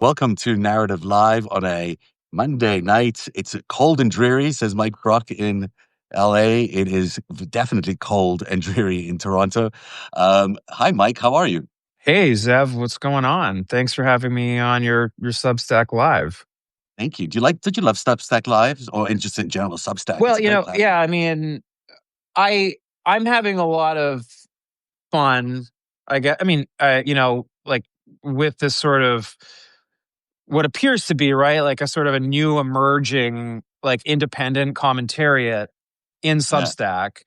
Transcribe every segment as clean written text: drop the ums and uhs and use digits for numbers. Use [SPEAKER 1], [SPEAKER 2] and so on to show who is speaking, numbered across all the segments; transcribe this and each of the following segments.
[SPEAKER 1] Welcome to Narrative Live on a Monday night. It's cold and dreary, says Mike Brock in LA. It is definitely cold and dreary in Toronto. Hi, Mike. How are you?
[SPEAKER 2] Hey, Zev, what's going on? Thanks for having me on your Substack Live.
[SPEAKER 1] Thank you. Did you love Substack Lives or in just in general Substack? It's
[SPEAKER 2] Well,
[SPEAKER 1] a great platform.
[SPEAKER 2] yeah, I mean, I I'm having a lot of fun. Like with this sort of what appears to be right, like a sort of a new emerging like independent commentariat in
[SPEAKER 1] Yeah.
[SPEAKER 2] Substack.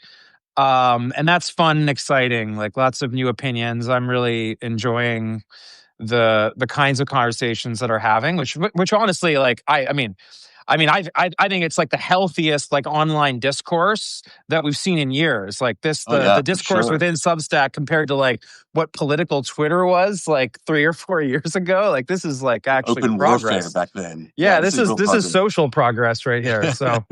[SPEAKER 2] And that's fun and exciting, like lots of new opinions. I'm really enjoying the kinds of conversations that are having, which honestly, like I think it's like the healthiest like online discourse that we've seen in years. Like this,
[SPEAKER 1] Oh,
[SPEAKER 2] the
[SPEAKER 1] yeah, for
[SPEAKER 2] discourse
[SPEAKER 1] sure.
[SPEAKER 2] within Substack compared to like what political Twitter was like 3 or 4 years ago. Like this is like actually
[SPEAKER 1] Open warfare
[SPEAKER 2] progress.
[SPEAKER 1] back then. Yeah,
[SPEAKER 2] Yeah,
[SPEAKER 1] this is real
[SPEAKER 2] this is
[SPEAKER 1] progress.
[SPEAKER 2] social progress right here. So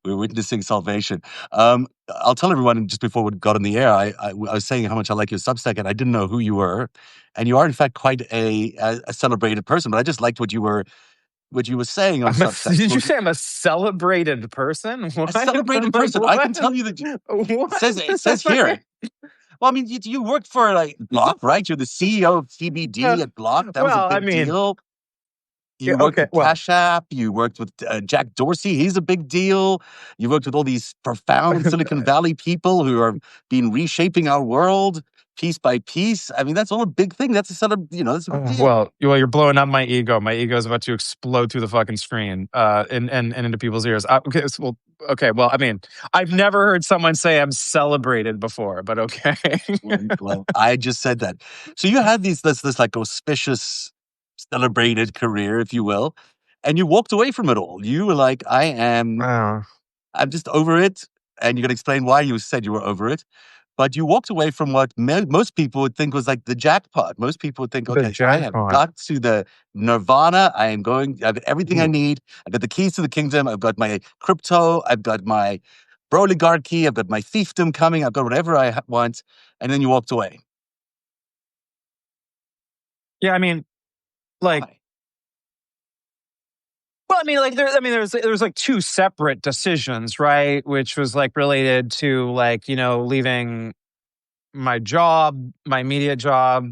[SPEAKER 1] We're witnessing salvation. I'll tell everyone just before we got on the air. I was saying how much I like your Substack, and I didn't know who you were, and you are in fact quite a celebrated person. But I just liked what you were saying on Substack.
[SPEAKER 2] did
[SPEAKER 1] So
[SPEAKER 2] you say I'm a celebrated person?
[SPEAKER 1] a
[SPEAKER 2] What?
[SPEAKER 1] celebrated person. I can tell you that
[SPEAKER 2] What?
[SPEAKER 1] it says here. Well, I mean, you worked for like Block, right? You're the CEO of TBD at Block. That was a
[SPEAKER 2] Well, I
[SPEAKER 1] big
[SPEAKER 2] mean,
[SPEAKER 1] deal.
[SPEAKER 2] yeah,
[SPEAKER 1] You worked
[SPEAKER 2] okay.
[SPEAKER 1] with
[SPEAKER 2] Well,
[SPEAKER 1] Cash App. You worked with Jack Dorsey. He's a big deal. You worked with all these profound Silicon Valley people who are been reshaping our world piece by piece. I mean, that's all a big thing. That's a sort of, that's a big deal.
[SPEAKER 2] you're blowing up my ego. My ego is about to explode through the fucking screen, and into people's ears. Okay. Well, I mean, I've never heard someone say I'm celebrated before, but okay.
[SPEAKER 1] Well, I just said that. So you had this like auspicious, celebrated career, if you will, and you walked away from it all. You were like,
[SPEAKER 2] Wow.
[SPEAKER 1] I'm just over it. And you can explain why you said you were over it. But you walked away from what most people would think was like the jackpot. Most people would think,
[SPEAKER 2] The
[SPEAKER 1] okay, I have
[SPEAKER 2] jackpot.
[SPEAKER 1] got to the nirvana. I have everything I
[SPEAKER 2] Ooh.
[SPEAKER 1] need. I've got the keys to the kingdom. I've got my crypto. I've got my oligarchy. I've got my fiefdom coming. I've got whatever I want. And then you walked away.
[SPEAKER 2] Yeah, I mean, like,
[SPEAKER 1] Why?
[SPEAKER 2] well, I mean, like, there's like two separate decisions, right? Which was like related to like, leaving my job, my media job.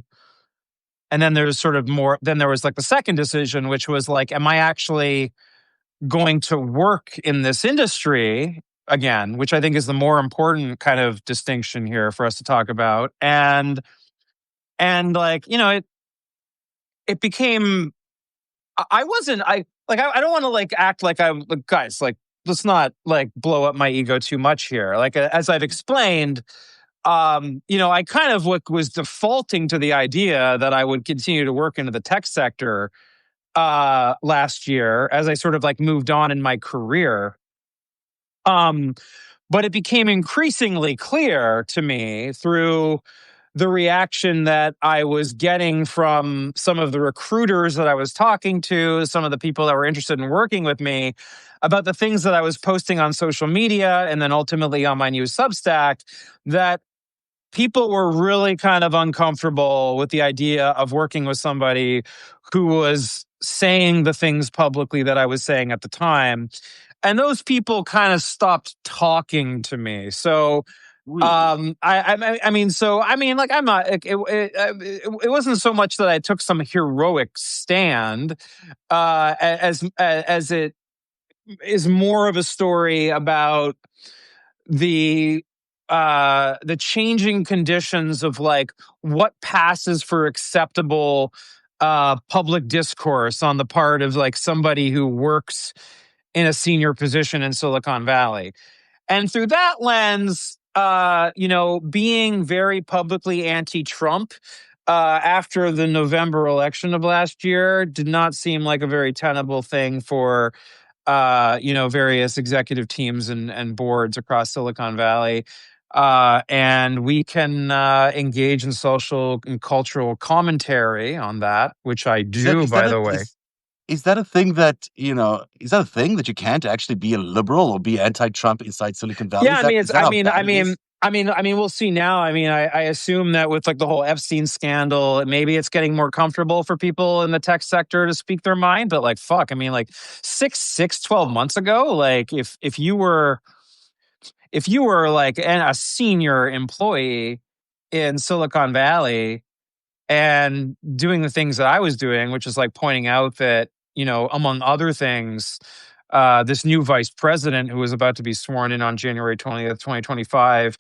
[SPEAKER 2] And then there's sort of more, then there was like the second decision, which was like, am I actually going to work in this industry again, which I think is the more important kind of distinction here for us to talk about. And like, it became, I wasn't, I don't want to like act like guys, like, let's not like blow up my ego too much here. Like, as I've explained, I kind of was defaulting to the idea that I would continue to work into the tech sector last year as I sort of like moved on in my career. Um, but it became increasingly clear to me through the reaction that I was getting from some of the recruiters that I was talking to, some of the people that were interested in working with me, about the things that I was posting on social media and then ultimately on my new Substack, that people were really kind of uncomfortable with the idea of working with somebody who was saying the things publicly that I was saying at the time. And those people kind of stopped talking to me. So,
[SPEAKER 1] Really?
[SPEAKER 2] like, I'm not. It wasn't so much that I took some heroic stand, as it is more of a story about the the changing conditions of like what passes for acceptable public discourse on the part of like somebody who works in a senior position in Silicon Valley. And through that lens, being very publicly anti-Trump after the November election of last year did not seem like a very tenable thing for various executive teams and boards across Silicon Valley. And we can engage in social and cultural commentary on that, which I
[SPEAKER 1] Is that
[SPEAKER 2] do,
[SPEAKER 1] is that
[SPEAKER 2] by
[SPEAKER 1] a
[SPEAKER 2] the way.
[SPEAKER 1] is that a thing that is that a thing that you can't actually be a liberal or be anti-Trump inside Silicon Valley?
[SPEAKER 2] Yeah,
[SPEAKER 1] Is that how bad it is?
[SPEAKER 2] we'll see now. I assume that with like the whole Epstein scandal, maybe it's getting more comfortable for people in the tech sector to speak their mind. But like, fuck, like 12 months ago, like if you were like a senior employee in Silicon Valley and doing the things that I was doing, which is like pointing out that, among other things, this new vice president who was about to be sworn in on January 20th, 2025,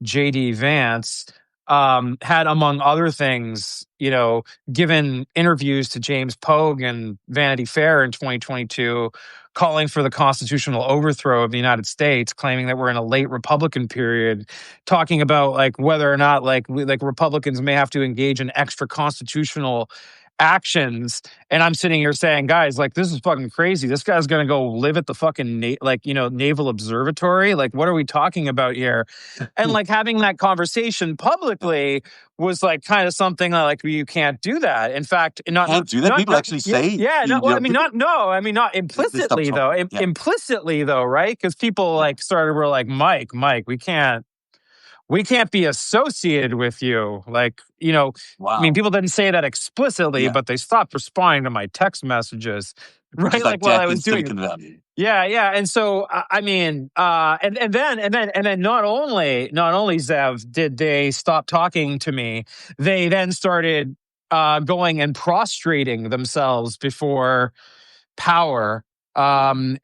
[SPEAKER 2] JD Vance, had, among other things, given interviews to James Pogue and Vanity Fair in 2022, calling for the constitutional overthrow of the United States, claiming that we're in a late Republican period, talking about like whether or not like Republicans may have to engage in extra constitutional actions. And I'm sitting here saying, guys, like, this is fucking crazy. This guy's gonna go live at the fucking Naval Observatory. Like, what are we talking about here? And like having that conversation publicly was like kind of something like, you can't do that. In fact,
[SPEAKER 1] Can't do that. People actually say,
[SPEAKER 2] yeah. Not implicitly though.
[SPEAKER 1] Yeah.
[SPEAKER 2] Implicitly though, right? Because people were like, Mike, we can't be associated with you. Like,
[SPEAKER 1] Wow.
[SPEAKER 2] people didn't say that explicitly,
[SPEAKER 1] Yeah.
[SPEAKER 2] but they stopped responding to my text messages, right?
[SPEAKER 1] Just
[SPEAKER 2] Like while I was doing
[SPEAKER 1] Silicon Valley.
[SPEAKER 2] yeah. And so, and then not only Zev did they stop talking to me, they then started going and prostrating themselves before power, and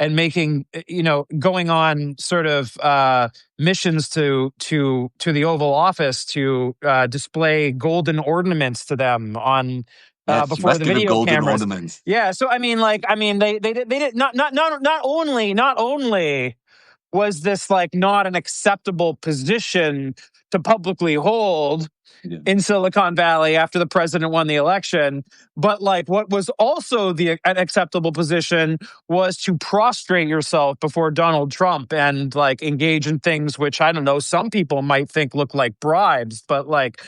[SPEAKER 2] making, going on sort of missions to the Oval Office to display golden ornaments to them on before the video
[SPEAKER 1] golden
[SPEAKER 2] cameras.
[SPEAKER 1] Ornaments.
[SPEAKER 2] Yeah, so they did not only was this like not an acceptable position to publicly hold in Silicon Valley after the president won the election, but like what was also an acceptable position was to prostrate yourself before Donald Trump and like engage in things which, I don't know, some people might think look like bribes, but like,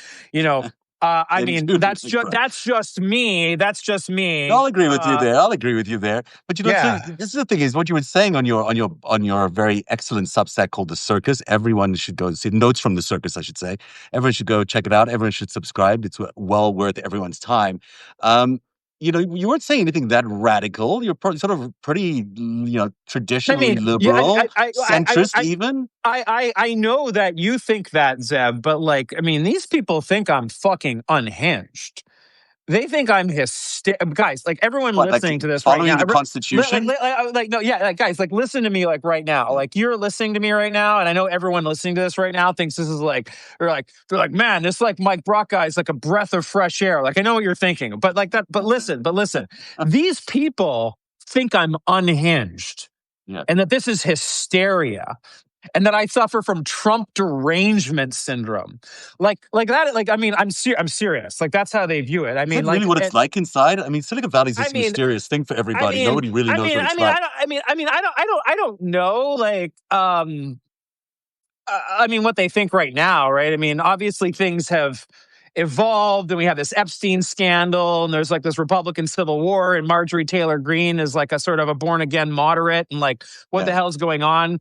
[SPEAKER 2] that's just me. That's just me.
[SPEAKER 1] I'll agree with you there. But so this is the thing: is what you were saying on your very excellent Substack called The Circus. Everyone should go see Notes from the Circus, I should say. Everyone should go check it out. Everyone should subscribe. It's well worth everyone's time. You weren't saying anything that radical. You're sort of pretty, traditionally liberal, centrist even.
[SPEAKER 2] I know that you think that, Zeb, but like, these people think I'm fucking unhinged. They think I'm hysterical. Guys, like everyone listening to this right now.
[SPEAKER 1] Following the Constitution?
[SPEAKER 2] Guys, like listen to me like right now. Like you're listening to me right now, and I know everyone listening to this right now thinks this is like, they're like, man, this like Mike Brock guy is like a breath of fresh air. Like I know what you're thinking, but like that, but listen. These people think I'm unhinged.
[SPEAKER 1] Yeah.
[SPEAKER 2] And that this is hysteria. And that I suffer from Trump derangement syndrome, like that. Like, I'm serious. Like that's how they view it.
[SPEAKER 1] Is that really what it's like inside? Silicon Valley is this mysterious thing for everybody. Nobody really knows what it's like.
[SPEAKER 2] I don't know. Like, what they think right now, right? Obviously things have evolved, and we have this Epstein scandal, and there's like this Republican Civil War, and Marjorie Taylor Greene is like a sort of a born again moderate, and like what the hell is going on?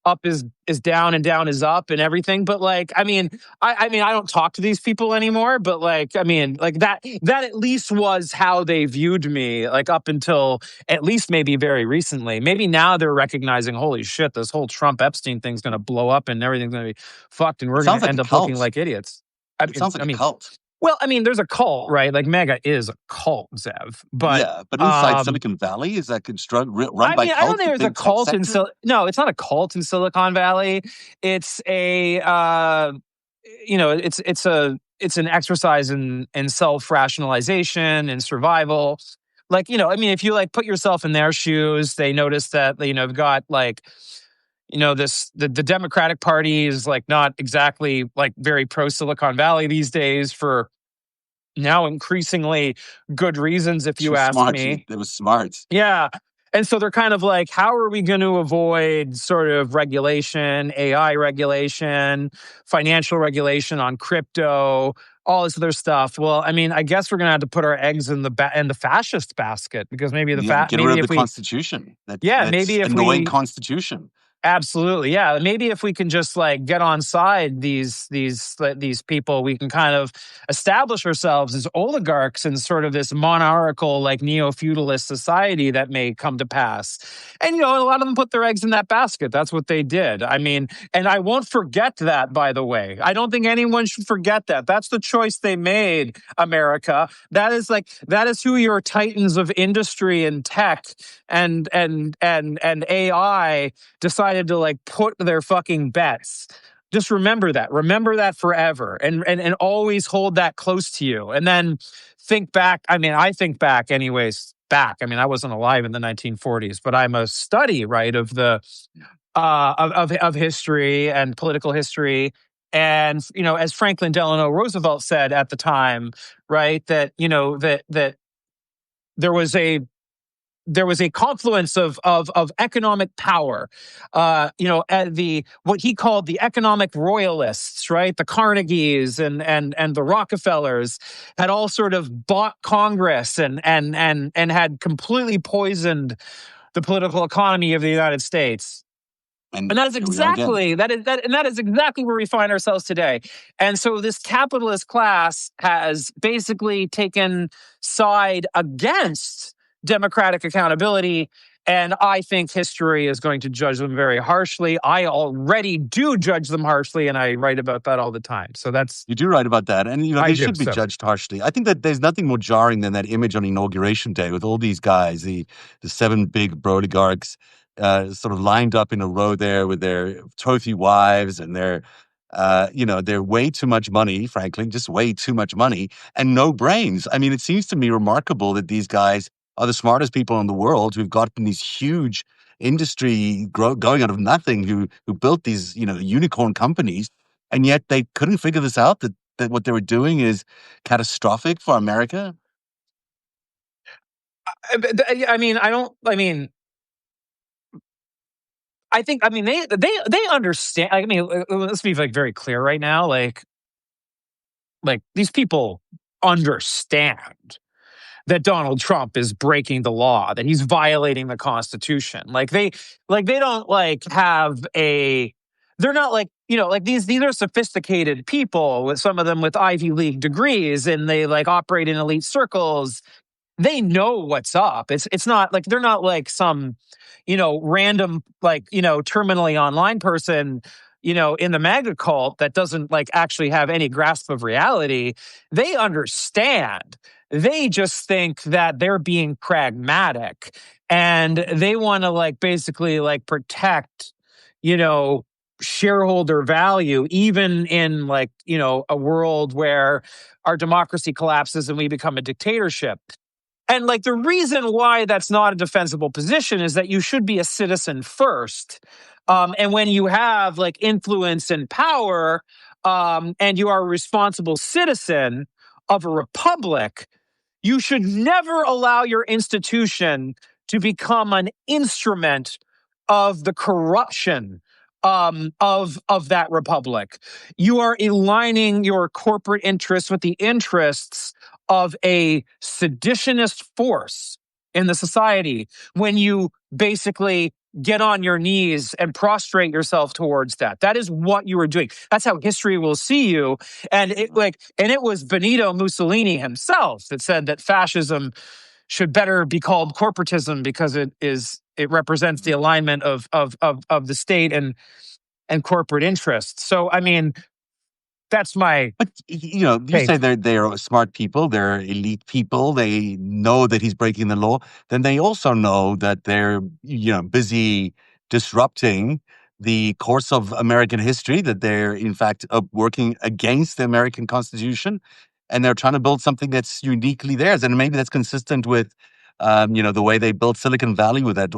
[SPEAKER 2] Up is down and down is up and everything. But like, I don't talk to these people anymore, but like, that at least was how they viewed me, like up until at least maybe very recently. Maybe now they're recognizing, holy shit, this whole Trump Epstein thing's going to blow up and everything's going to be fucked and we're going to end up looking like idiots.
[SPEAKER 1] It sounds like a cult.
[SPEAKER 2] Well, there's a cult, right? Like MAGA is a cult, Zev. But
[SPEAKER 1] but inside Silicon Valley, is that run by cults?
[SPEAKER 2] I don't think there's a cult in No, it's not a cult in Silicon Valley. It's a it's an exercise in self-rationalization and survival. Like, if you like put yourself in their shoes, they notice that they've got like, the Democratic Party is like not exactly like very pro Silicon Valley these days for now increasingly good reasons, if you ask me.
[SPEAKER 1] It was smart.
[SPEAKER 2] Yeah. And so they're kind of like, how are we going to avoid sort of regulation, AI regulation, financial regulation on crypto, all this other stuff? Well, I guess we're going to have to put our eggs in the fascist basket, because maybe
[SPEAKER 1] get rid of the Constitution. Maybe if annoying Constitution.
[SPEAKER 2] Absolutely, yeah. Maybe if we can just like get on side these people, we can kind of establish ourselves as oligarchs in sort of this monarchical, like neo-feudalist society that may come to pass. And a lot of them put their eggs in that basket. That's what they did. I mean, and I won't forget that. By the way, I don't think anyone should forget that. That's the choice they made, America. That is who your titans of industry and tech and AI decided to like put their fucking bets. Just remember that. Remember that forever, and always hold that close to you. And then think back. I mean, I think back, anyways. Back. I mean, I wasn't alive in the 1940s, but I'm a study, right, of the of history and political history. And as Franklin Delano Roosevelt said at the time, right, that that there was a confluence of economic power, at the what he called the economic royalists, right? The Carnegies and the Rockefellers had all sort of bought Congress and had completely poisoned the political economy of the United States. And that is exactly that is exactly where we find ourselves today. And so this capitalist class has basically taken side against democratic accountability. And I think history is going to judge them very harshly. I already do judge them harshly, and I write about that all the time. So
[SPEAKER 1] you do write about that, and they should be judged harshly. I think that there's nothing more jarring than that image on Inauguration Day with all these guys, the 7 big oligarchs, sort of lined up in a row there with their trophy wives and their they're way too much money, frankly, just way too much money and no brains. I mean, it seems to me remarkable that these guys are the smartest people in the world who've gotten these huge industry going out of nothing, who built these, unicorn companies, and yet they couldn't figure this out, that what they were doing is catastrophic for America.
[SPEAKER 2] They understand. I mean, let's be like very clear right now. Like these people understand that Donald Trump is breaking the law, that he's violating the Constitution. They don't have a. They're not these are sophisticated people, with some of them with Ivy League degrees, and they operate in elite circles. They know what's up. It's not like they're not like some, random terminally online person, in the MAGA cult that doesn't actually have any grasp of reality. They understand. They just think that they're being pragmatic, and they want to basically protect, shareholder value, even in a world where our democracy collapses and we become a dictatorship. And the reason why that's not a defensible position is that you should be a citizen first. And when you have influence and power, and you are a responsible citizen of a republic, you should never allow your institution to become an instrument of the corruption of that republic. You are aligning your corporate interests with the interests of a seditionist force in the society when you basically get on your knees and prostrate yourself towards that. That is what you are doing. That's how history will see you. And it was Benito Mussolini himself that said that fascism should better be called corporatism because it represents the alignment of the state and corporate interests. So I mean, that's my.
[SPEAKER 1] But you say they're smart people, they're elite people. They know that he's breaking the law. Then they also know that they're busy disrupting the course of American history. That they're in fact working against the American Constitution, and they're trying to build something that's uniquely theirs. And maybe that's consistent with the way they built Silicon Valley with that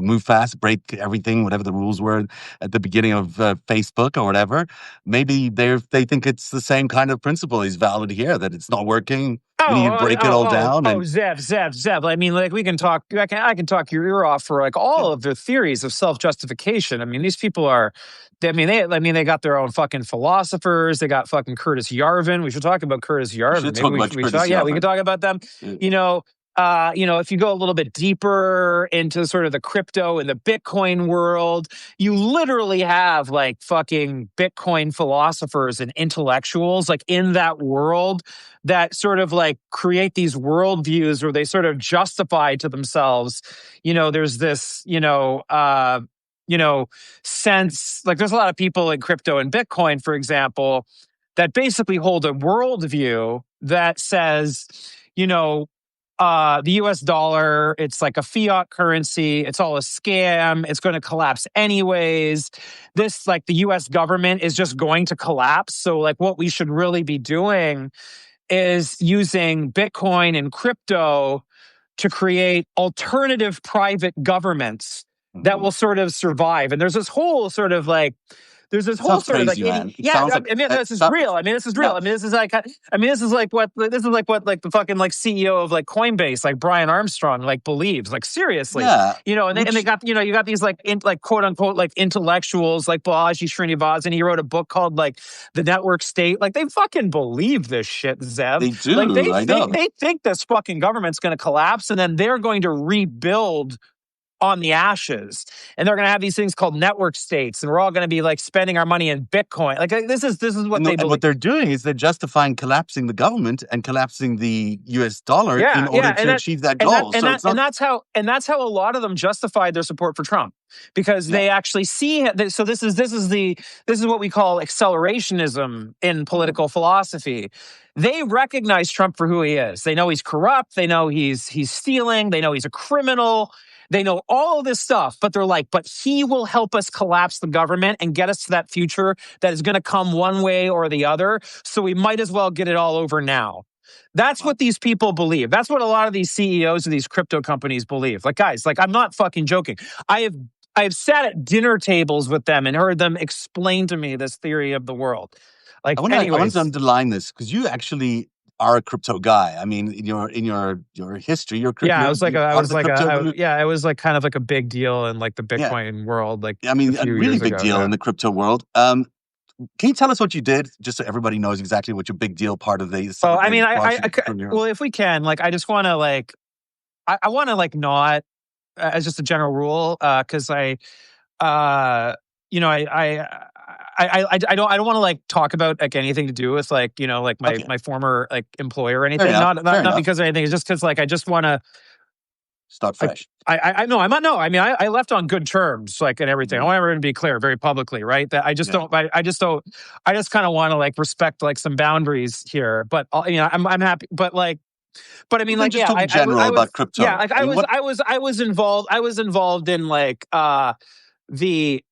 [SPEAKER 1] move fast, break everything, whatever the rules were at the beginning of Facebook or whatever. Maybe they think it's the same kind of principle is valid here, that it's not working. We need to break it all down.
[SPEAKER 2] Zev. I mean, we can talk. I can talk your ear off for all of their theories of self-justification. I mean, these people are. They got their own fucking philosophers. They got fucking Curtis Yarvin. We should talk about Curtis Yarvin.
[SPEAKER 1] We can talk about
[SPEAKER 2] we can talk about them.
[SPEAKER 1] Yeah.
[SPEAKER 2] if you go a little bit deeper into sort of the crypto and the Bitcoin world, you literally have like fucking Bitcoin philosophers and intellectuals like in that world that sort of like create these worldviews where they sort of justify to themselves, there's this, sense like there's a lot of people in crypto and Bitcoin, for example, that basically hold a worldview that says, the US dollar, it's like a fiat currency. It's all a scam. It's going to collapse anyways. This, like, the US government is just going to collapse. So, like, what we should really be doing is using Bitcoin and crypto to create alternative private governments that will sort of survive. And there's this whole sort of like,
[SPEAKER 1] Sounds crazy, man. It sounds like
[SPEAKER 2] this is real. This is real.
[SPEAKER 1] yeah.
[SPEAKER 2] This is like what like the fucking like CEO of like Coinbase, like Brian Armstrong, like believes, like seriously,
[SPEAKER 1] Yeah.
[SPEAKER 2] and they got, you got these like like quote unquote like intellectuals like Balaji Srinivasan. He wrote a book called like The Network State. Like they fucking believe this shit, Zev.
[SPEAKER 1] They do.
[SPEAKER 2] Like
[SPEAKER 1] I know.
[SPEAKER 2] they think this fucking government's going to collapse and then they're going to rebuild on the ashes, and they're going to have these things called network states, and we're all going to be like spending our money in Bitcoin. Like this is what they believe.
[SPEAKER 1] And what they're doing is they're justifying collapsing the government and collapsing the US dollar in order to achieve that goal.
[SPEAKER 2] And that's how a lot of them justified their support for Trump, because they actually see. So this is what we call accelerationism in political philosophy. They recognize Trump for who he is. They know he's corrupt. They know he's stealing. They know he's a criminal. They know all of this stuff, but they're like, but he will help us collapse the government and get us to that future that is going to come one way or the other. So we might as well get it all over now. That's what these people believe. That's what a lot of these CEOs of these crypto companies believe. Like, guys, like, I'm not fucking joking. I have sat at dinner tables with them and heard them explain to me this theory of the world. Like,
[SPEAKER 1] I want to underline this because you actually are a crypto guy. I mean, in your history, you're crypto.
[SPEAKER 2] Yeah, it was like kind of like a big deal in like the Bitcoin world. Like,
[SPEAKER 1] I mean, a really big deal in the crypto world. Can you tell us what you did, just so everybody knows exactly what your big deal part of the?
[SPEAKER 2] Well, I mean, well, if we can, like, I just want to like, I want to like not as just a general rule, because I don't want to like talk about like anything to do with like, like my former like employer or anything. Not because of anything. It's just because like I just want to
[SPEAKER 1] start fresh.
[SPEAKER 2] I know. I mean, I left on good terms, like, and everything. I want everyone to be clear, very publicly, right? That I just don't. I just kind of want to like respect like some boundaries here. But I'm happy. But I mean, like,
[SPEAKER 1] just talk general about crypto.
[SPEAKER 2] Yeah, like I was involved. I was involved in like the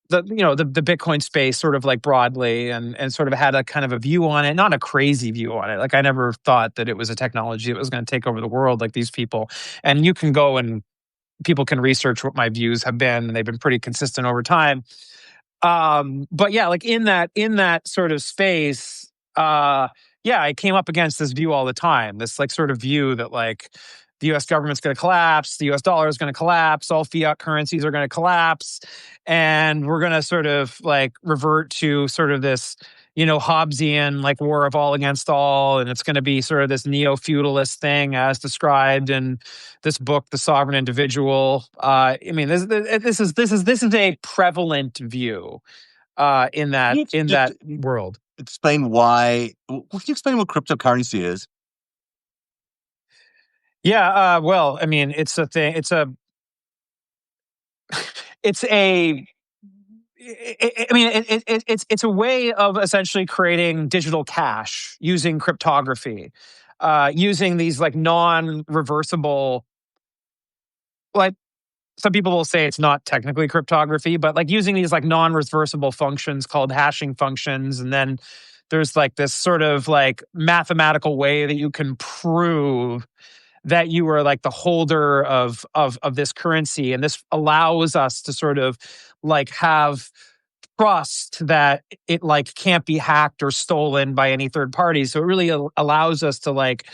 [SPEAKER 2] Bitcoin space sort of like broadly, and sort of had a kind of a view on it, not a crazy view on it. Like, I never thought that it was a technology that was going to take over the world like these people. And you can go and people can research what my views have been, and they've been pretty consistent over time. But yeah, like in that sort of space, I came up against this view all the time. This like sort of view that like the US government's going to collapse, the US dollar is going to collapse, all fiat currencies are going to collapse, and we're going to sort of like revert to sort of this, Hobbesian like war of all against all, and it's going to be sort of this neo-feudalist thing as described in this book, The Sovereign Individual. I mean, this is a prevalent view in that world.
[SPEAKER 1] Explain why. Can you explain what cryptocurrency is?
[SPEAKER 2] Yeah, well, I mean, it's a thing. It's a way of essentially creating digital cash using cryptography, using these like non-reversible, like, some people will say it's not technically cryptography, but like using these like non-reversible functions called hashing functions. And then there's like this sort of like mathematical way that you can prove that you are like the holder of this currency. And this allows us to sort of like have trust that it like can't be hacked or stolen by any third party. So it really allows us to like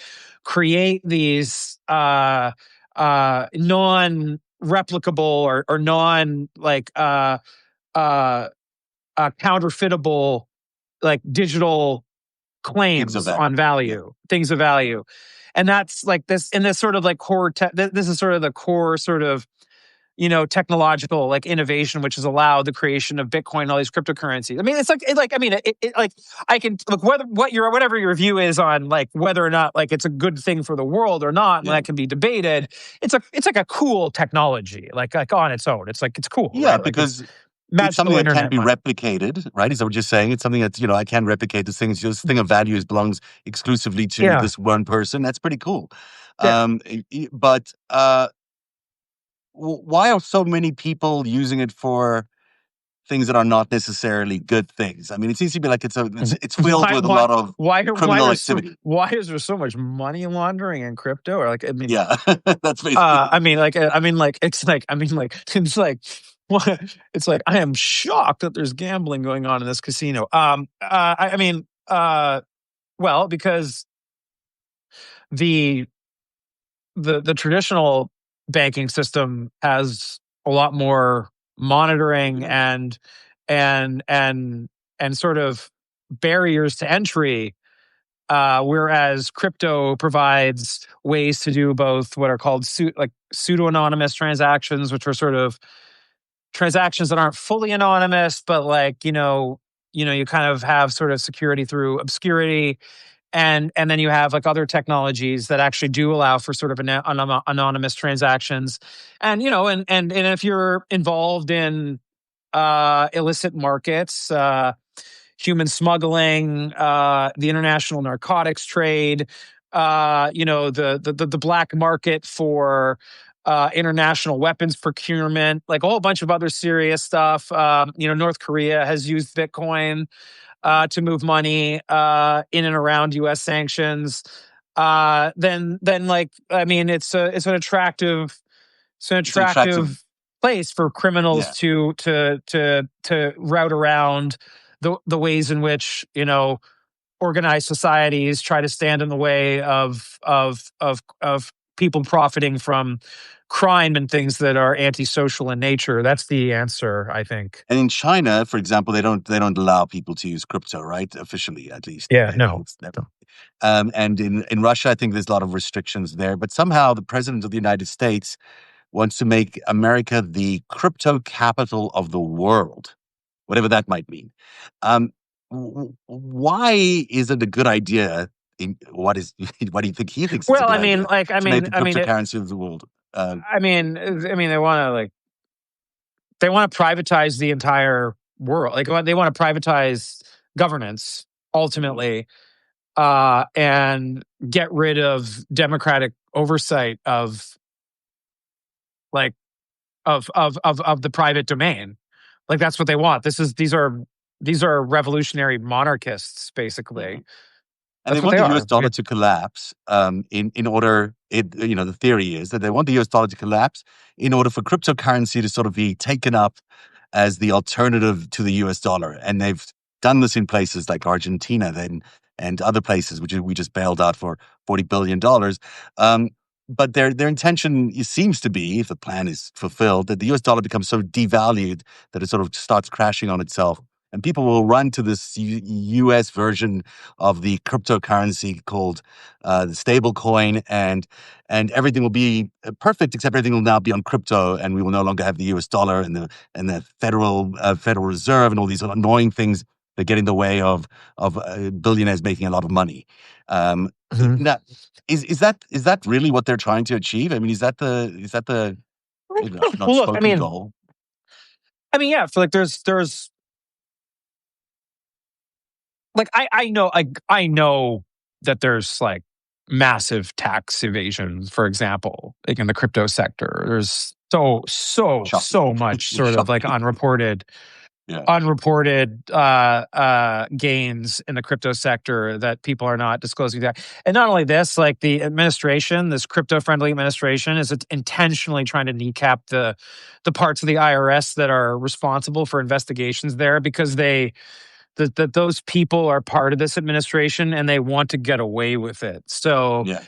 [SPEAKER 2] create these non-replicable or non like counterfeitable like digital claims on value, things of value. and that's like this in this sort of like core. This is sort of the core sort of technological like innovation, which has allowed the creation of Bitcoin and all these cryptocurrencies. I mean, it's like I mean, like I can look whatever your view is on like whether or not like it's a good thing for the world or not, and
[SPEAKER 1] Yeah.
[SPEAKER 2] that can be debated. It's like a cool technology, like on its own. It's like it's cool,
[SPEAKER 1] Yeah,
[SPEAKER 2] right? Like
[SPEAKER 1] because it's
[SPEAKER 2] magical
[SPEAKER 1] something that can
[SPEAKER 2] internet
[SPEAKER 1] be
[SPEAKER 2] money.
[SPEAKER 1] replicated, right? Is that what you're saying? It's something that, I can replicate this thing. It's just thing of value belongs exclusively to
[SPEAKER 2] Yeah,
[SPEAKER 1] this one person. That's pretty cool.
[SPEAKER 2] yeah.
[SPEAKER 1] But why are so many people using it for things that are not necessarily good things? I mean, it seems to be like it's filled with a lot of criminal activity.
[SPEAKER 2] Why is there so much money laundering in crypto? Or like, I mean,
[SPEAKER 1] Yeah, that's basically.
[SPEAKER 2] it's like, what? It's like I am shocked that there's gambling going on in this casino. Well, because the the traditional banking system has a lot more monitoring
[SPEAKER 1] Yeah.
[SPEAKER 2] and and sort of barriers to entry, whereas crypto provides ways to do both what are called pseudo anonymous transactions, which are sort of transactions that aren't fully anonymous, but like you kind of have sort of security through obscurity, and then you have like other technologies that actually do allow for sort of anonymous transactions, and and if you're involved in illicit markets, human smuggling, the international narcotics trade, the black market for international weapons procurement, like a whole bunch of other serious stuff. North Korea has used Bitcoin to move money in and around U.S. sanctions. Then like I mean, it's an
[SPEAKER 1] It's an attractive.
[SPEAKER 2] attractive place for criminals
[SPEAKER 1] Yeah.
[SPEAKER 2] to route around the ways in which organized societies try to stand in the way of people profiting from crime and things that are antisocial in nature. That's the answer, I think.
[SPEAKER 1] And in China, for example, they don't allow people to use crypto, right? Officially, at least.
[SPEAKER 2] Yeah, no.
[SPEAKER 1] It's never. And in Russia, I think there's a lot of restrictions there. But somehow the president of the United States wants to make America the crypto capital of the world, whatever that might mean. Um, why is it a good idea? What is? What do you think he thinks it's a
[SPEAKER 2] Well,
[SPEAKER 1] good
[SPEAKER 2] I mean,
[SPEAKER 1] idea
[SPEAKER 2] like,
[SPEAKER 1] to make the cryptocurrency of the world?
[SPEAKER 2] they want to privatize the entire world. Like, they want to privatize governance ultimately, and get rid of democratic oversight of like of the private domain. Like that's what they want. These are revolutionary monarchists,
[SPEAKER 1] Yeah.
[SPEAKER 2] basically.
[SPEAKER 1] And they
[SPEAKER 2] That's what
[SPEAKER 1] want
[SPEAKER 2] they
[SPEAKER 1] the US
[SPEAKER 2] are.
[SPEAKER 1] dollar to collapse in order, the theory is that they want the US dollar to collapse in order for cryptocurrency to sort of be taken up as the alternative to the US dollar. And they've done this in places like Argentina then and other places, which we just bailed out for $40 billion. Um, but their intention seems to be, if the plan is fulfilled, that the US dollar becomes so devalued that it sort of starts crashing on itself. And people will run to this US version of the cryptocurrency called the stable coin, and everything will be perfect, except everything will now be on crypto, and we will no longer have the US dollar and the Federal Reserve and all these annoying things that get in the way of billionaires making a lot of money.
[SPEAKER 2] Mhm.
[SPEAKER 1] Now, is that really what they're trying to achieve? I mean, is that the
[SPEAKER 2] Well, look,
[SPEAKER 1] outspoken goal?
[SPEAKER 2] yeah. For like, there's like I know that there's like massive tax evasion, for example, like in the crypto sector. There's
[SPEAKER 1] Shocking.
[SPEAKER 2] so much sort of like
[SPEAKER 1] Shocking. Yeah.
[SPEAKER 2] unreported gains in the crypto sector that people are not disclosing that. And not only this, like the administration, this crypto friendly administration is intentionally trying to kneecap the parts of the IRS that are responsible for investigations there, because that those people are part of this administration and they want to get away with it. So,
[SPEAKER 1] Yeah.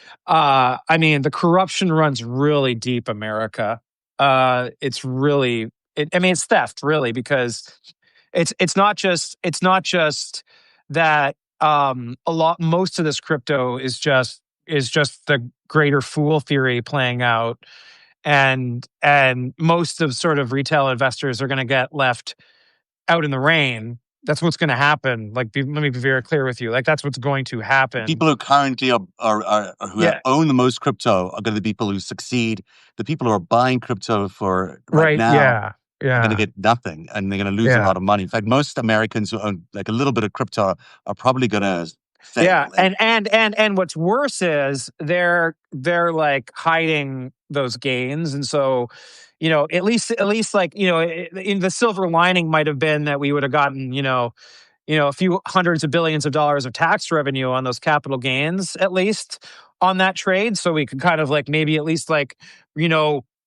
[SPEAKER 2] the corruption runs really deep, America. It's really, it's theft, really, because it's not just that most of this crypto is just is just the greater fool theory playing out, and most of sort of retail investors are going to get left out in the rain. That's what's going to happen. Like, let me be very clear with you. Like, that's what's going to
[SPEAKER 1] The
[SPEAKER 2] happen.
[SPEAKER 1] people who currently are who
[SPEAKER 2] Yeah.
[SPEAKER 1] own the most crypto are going to be people who succeed. The people who are buying crypto for right now
[SPEAKER 2] Yeah.
[SPEAKER 1] are going to
[SPEAKER 2] Yeah.
[SPEAKER 1] get nothing, and they're going to lose a
[SPEAKER 2] Yeah.
[SPEAKER 1] lot of money. In fact, most Americans who own like a little bit of crypto are probably going to
[SPEAKER 2] Yeah.
[SPEAKER 1] fail.
[SPEAKER 2] And what's worse is they're like hiding those gains. And so, at least like, in the silver lining might have been that we would have gotten, a few hundreds of billions of dollars of tax revenue on those capital gains, at least on that trade. So we could kind of like maybe at least like,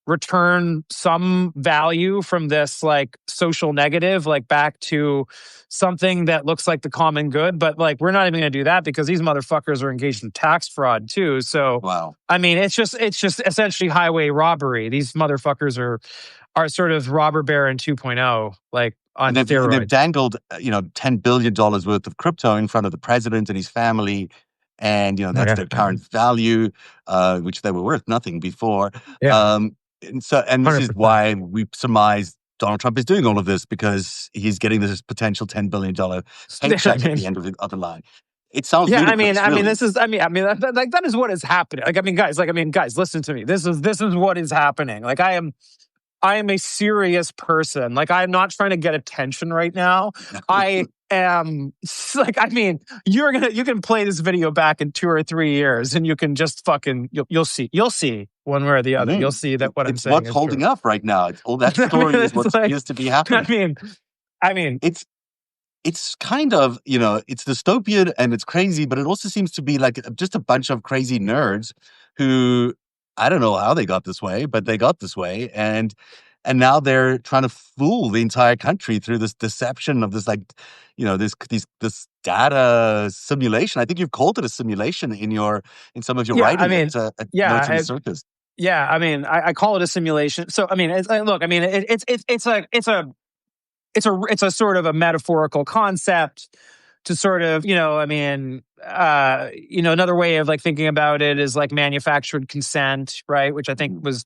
[SPEAKER 2] return some value from this like social negative, like back to something that looks like the common good. But like, we're not even going to do that because these motherfuckers are engaged in tax fraud too. So,
[SPEAKER 1] Wow.
[SPEAKER 2] I mean, it's just essentially highway robbery. These motherfuckers are sort of robber baron 2.0, like on
[SPEAKER 1] And they've
[SPEAKER 2] steroids.
[SPEAKER 1] dangled, $10 billion worth of crypto in front of the president and his family. And, that's their current value, which they were worth nothing before.
[SPEAKER 2] Yeah.
[SPEAKER 1] And this is
[SPEAKER 2] 100%.
[SPEAKER 1] why we surmise Donald Trump is doing all of this, because he's getting this potential $10 billion paycheck at the end of the line. It sounds ludicrous,
[SPEAKER 2] I mean,
[SPEAKER 1] really.
[SPEAKER 2] this is, that is what is happening. Guys, listen to me. This is what is happening. Like, I am a serious person. Like, I'm not trying to get attention right now. I am like, you can play this video back in 2 or 3 years and you can just fucking, you'll see one way or the other. You'll see that what I'm saying
[SPEAKER 1] what's
[SPEAKER 2] is
[SPEAKER 1] holding
[SPEAKER 2] true.
[SPEAKER 1] up right now. All that story is what appears to be happening.
[SPEAKER 2] I mean,
[SPEAKER 1] it's kind of, it's dystopian and it's crazy, but it also seems to be like just a bunch of crazy nerds who, I don't know how they got this way, but they got this way. And now they're trying to fool the entire country through this deception of this, like, this data simulation. I think you've called it a simulation in some of your writing at Notes in the Circus.
[SPEAKER 2] Yeah, I mean, I call it a simulation. So, I mean, it's a sort of a metaphorical concept to sort of, another way of like thinking about it is like manufactured consent, right? Which I think was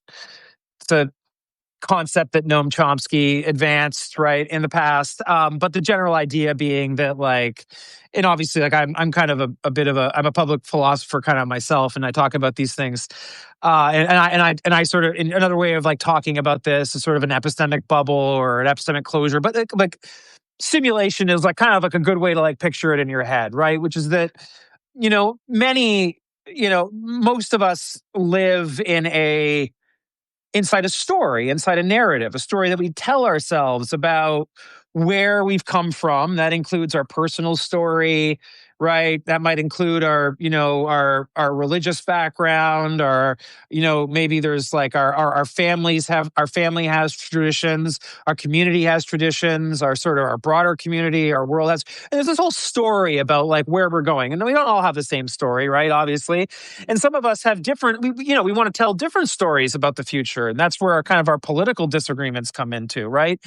[SPEAKER 2] the concept that Noam Chomsky advanced, right, in the past. But the general idea being that, like, and obviously, like, I'm kind of I'm a public philosopher kind of myself, and I talk about these things. And I sort of, in another way of like talking about this is sort of an epistemic bubble or an epistemic closure. But like simulation is like kind of like a good way to like picture it in your head, right? Which is that, most of us live inside a story, inside a narrative, a story that we tell ourselves about where we've come from. That includes our personal story, right? That might include our religious background, or, maybe there's like our family has traditions, our community has traditions, our broader community, our world has, and there's this whole story about like where we're going. And we don't all have the same story, right? Obviously. And some of us have different, we want to tell different stories about the future. And that's where our political disagreements come into, right?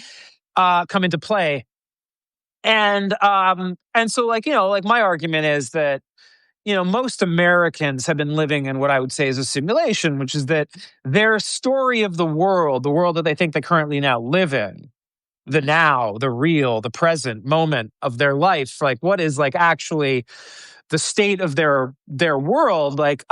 [SPEAKER 2] Come into play. And so like, like my argument is that, most Americans have been living in what I would say is a simulation, which is that their story of the world that they think they currently now live in, the now, the real, the present moment of their life, like what is like actually the state of their world, like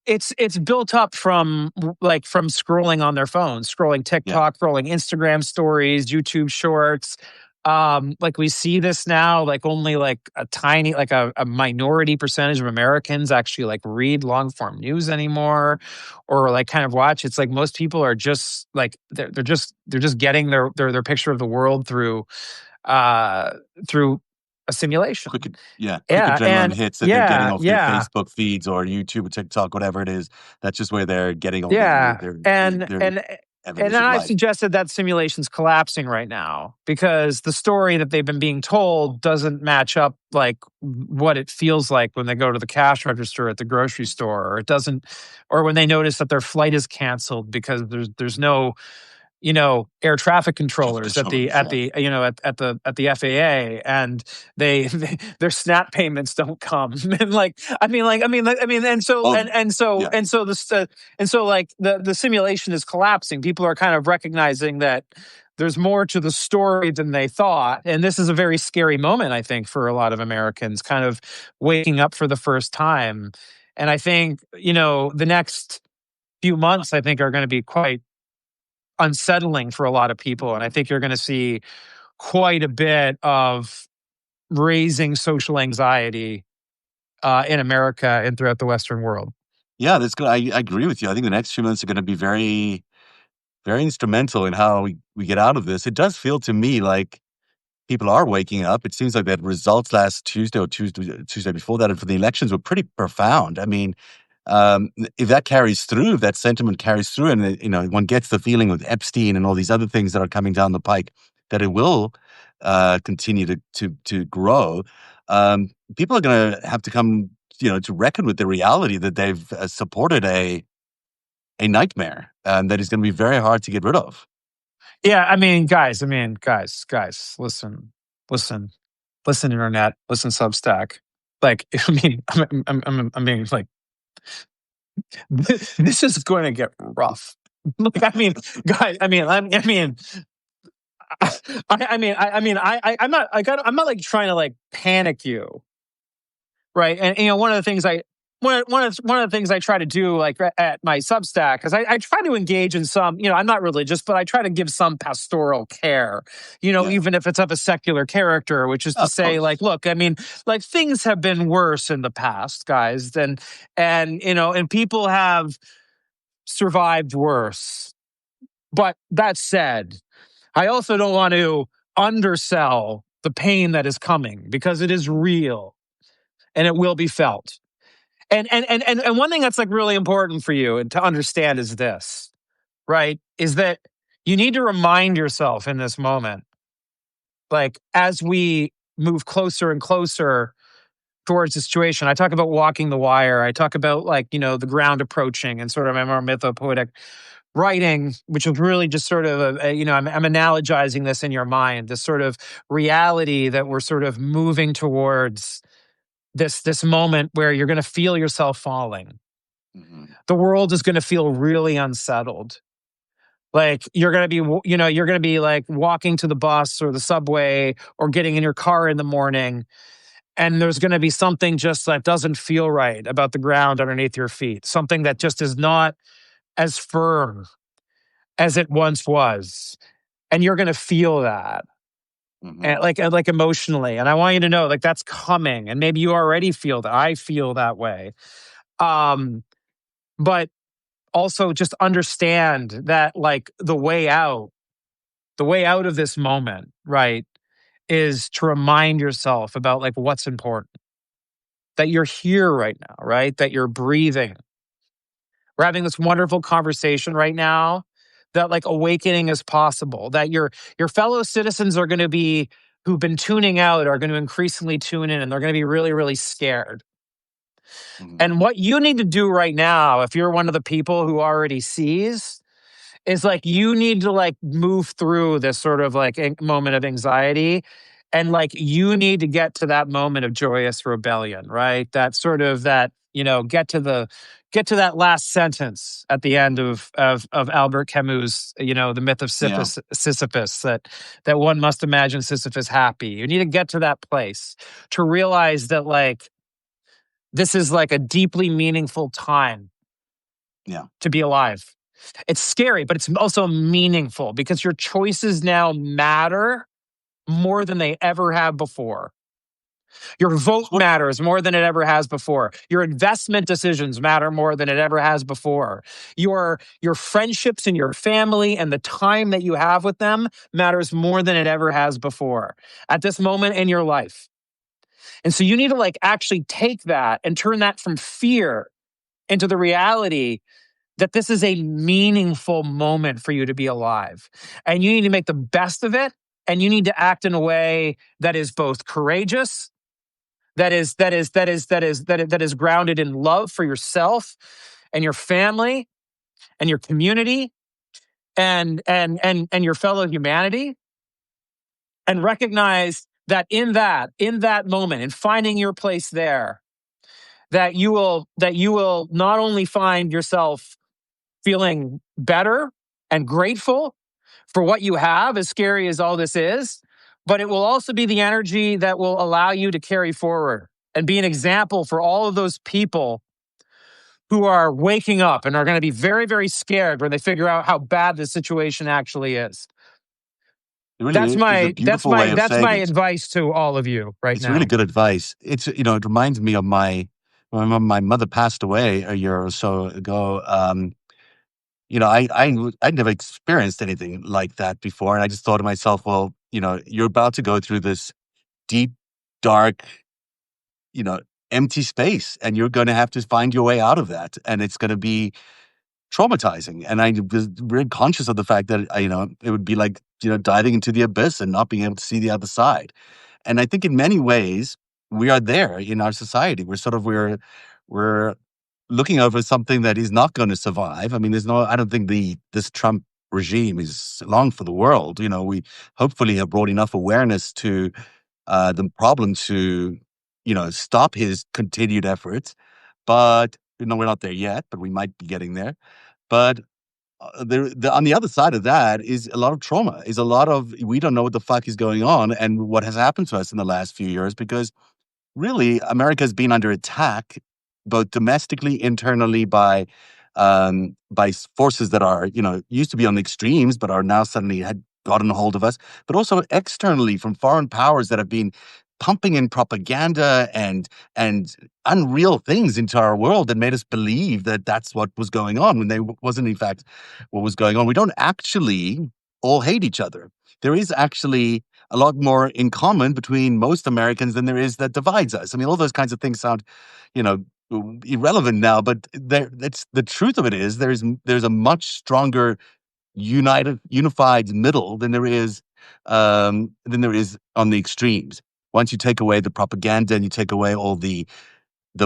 [SPEAKER 2] it's built up from scrolling on their phones, scrolling TikTok, scrolling Instagram stories, YouTube shorts. Like we see this now, like only like a tiny, like a minority percentage of Americans actually like read long form news anymore, or like kind of watch. It's like most people are just like they're just getting their picture of the world through a simulation.
[SPEAKER 1] Quick adrenaline hits that they're getting off their Facebook feeds or YouTube or TikTok, whatever it is. That's just where they're getting all their
[SPEAKER 2] and I've suggested that simulation's collapsing right now because the story that they've been being told doesn't match up like what it feels like when they go to the cash register at the grocery store, or it doesn't, or when they notice that their flight is canceled because there's no air traffic controllers at the
[SPEAKER 1] Controllers,
[SPEAKER 2] at
[SPEAKER 1] yeah.
[SPEAKER 2] the at the FAA, and their SNAP payments don't come. And and so
[SPEAKER 1] Well,
[SPEAKER 2] and so
[SPEAKER 1] yeah.
[SPEAKER 2] and so like the simulation is collapsing. People are kind of recognizing that there's more to the story than they thought, and this is a very scary moment, I think, for a lot of Americans, kind of waking up for the first time. And I think the next few months, I think, are going to be quite unsettling for a lot of people. And I think you're going to see quite a bit of raising social anxiety in America and throughout the Western world.
[SPEAKER 1] Yeah, that's good. I agree with you. I think the next few months are going to be very, very instrumental in how we get out of this. It does feel to me like people are waking up. It seems like that results last Tuesday or Tuesday before that, and for the elections were pretty profound. I mean, if that carries through, if that sentiment carries through, and one gets the feeling with Epstein and all these other things that are coming down the pike, that it will continue to grow. People are going to have to come, to reckon with the reality that they've supported a nightmare that is going to be very hard to get rid of.
[SPEAKER 2] Yeah, guys, listen, internet, listen, Substack. Like, I mean, like, this is going to get rough. Like, guys, I'm not like trying to like panic you, right? And one of the things I try to do, like, at my Substack, because I try to engage in some, I'm not religious, but I try to give some pastoral care,
[SPEAKER 1] Yeah,
[SPEAKER 2] even if it's of a secular character, which is to
[SPEAKER 1] of
[SPEAKER 2] say, like,
[SPEAKER 1] course.
[SPEAKER 2] look, like, things have been worse in the past, guys, and people have survived worse. But that said, I also don't want to undersell the pain that is coming, because it is real and it will be felt. And one thing that's like really important for you and to understand is this, right? Is that you need to remind yourself in this moment, like, as we move closer and closer towards the situation. I talk about walking the wire. I talk about, like, the ground approaching, and sort of my more mythopoetic writing, which is really just sort of I'm analogizing this in your mind, this sort of reality that we're sort of moving towards, this moment where you're going to feel yourself falling.
[SPEAKER 1] Mhm.
[SPEAKER 2] The world is going to feel really unsettled. Like, you're going to be, you're going to be like walking to the bus or the subway or getting in your car in the morning, and there's going to be something just that doesn't feel right about the ground underneath your feet. Something that just is not as firm as it once was. And you're going to feel that.
[SPEAKER 1] Mhm.
[SPEAKER 2] And like emotionally. And I want you to know, like, that's coming. And maybe you already feel that. I feel that way. Um, but also just understand that, like, the way out of this moment, right, is to remind yourself about, like, what's important. That you're here right now, right? That you're breathing. We're having this wonderful conversation right now, that, like, awakening is possible, that your fellow citizens are going to be, who've been tuning out, are going to increasingly tune in, and they're going to be really, really scared.
[SPEAKER 1] Mhm.
[SPEAKER 2] And what you need to do right now, if you're one of the people who already sees, is, like, you need to, like, move through this sort of like moment of anxiety, and, like, you need to get to that moment of joyous rebellion, right? That sort of, that, get to that last sentence at the end
[SPEAKER 1] Mhm.
[SPEAKER 2] of Albert Camus, the myth of
[SPEAKER 1] Yeah.
[SPEAKER 2] Sisyphus, that one must imagine Sisyphus happy. You need to get to that place to realize that, like, this is like a deeply meaningful time
[SPEAKER 1] Yeah.
[SPEAKER 2] to be alive. It's scary, but it's also meaningful, because your choices now matter more than they ever have before. Your vote
[SPEAKER 1] So what
[SPEAKER 2] matters more than it ever has before. Your investment decisions matter more than it ever has before. Your friendships and your family and the time that you have with them matters more than it ever has before at this moment in your life. And so you need to, like, actually take that and turn that from fear into the reality that this is a meaningful moment for you to be alive. And you need to make the best of it. And you need to act in a way that is both courageous, that is grounded in love for yourself and your family and your community, and your fellow humanity, and recognize that in that moment, in finding your place there, that you will not only find yourself feeling better and grateful for what you have, as scary as all this is, but it will also be the energy that will allow you to carry forward and be an example for all of those people who are waking up and are going to be very, very scared when they figure out how bad the situation actually is.
[SPEAKER 1] It really is a beautiful way of
[SPEAKER 2] That's
[SPEAKER 1] saying
[SPEAKER 2] my
[SPEAKER 1] it.
[SPEAKER 2] advice to all of you right
[SPEAKER 1] It's really
[SPEAKER 2] now.
[SPEAKER 1] good advice. It's, it reminds me of when my mother passed away a year or so ago. I'd never experienced anything like that before. And I just thought to myself, well, you're about to go through this deep, dark, you know, empty space, and you're going to have to find your way out of that. And it's going to be traumatizing. And I was very conscious of the fact that, it would be like, diving into the abyss and not being able to see the other side. And I think in many ways, we are there in our society. We're looking over something that is not going to survive. I mean, I don't think this Trump regime is long for the world. We hopefully have brought enough awareness to the problem to, stop his continued efforts. But, we're not there yet, but we might be getting there. But on the other side of that is a lot of trauma, is a lot of, we don't know what the fuck is going on and what has happened to us in the last few years, because really America has been under attack, both domestically, internally, by forces that are, used to be on the extremes, but are now suddenly had gotten a hold of us, but also externally from foreign powers that have been pumping in propaganda and unreal things into our world that made us believe that that's what was going on when they wasn't in fact what was going on. We don't actually all hate each other. There is actually a lot more in common between most Americans than there is that divides us. I mean, all those kinds of things sound, you know, irrelevant now, but that's the truth of it is there's a much stronger unified middle than there is on the extremes. Once you take away the propaganda and you take away all the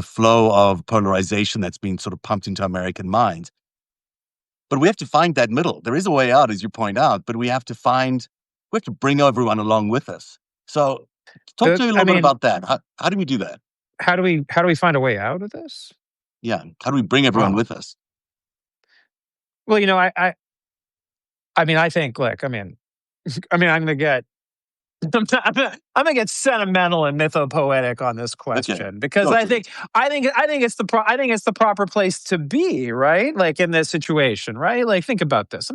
[SPEAKER 1] flow of polarization that's being sort of pumped into American minds. But we have to find that middle. There is a way out, as you point out, but we have to bring everyone along with us. So talk to me a little bit about that. How do we do that?
[SPEAKER 2] How do we find a way out of this?
[SPEAKER 1] Yeah. How do we bring everyone with us?
[SPEAKER 2] Well, I think, look, I'm gonna get sentimental and mythopoetic on this question, because I think it's the proper place to be, right? Like in this situation, right? Like think about this.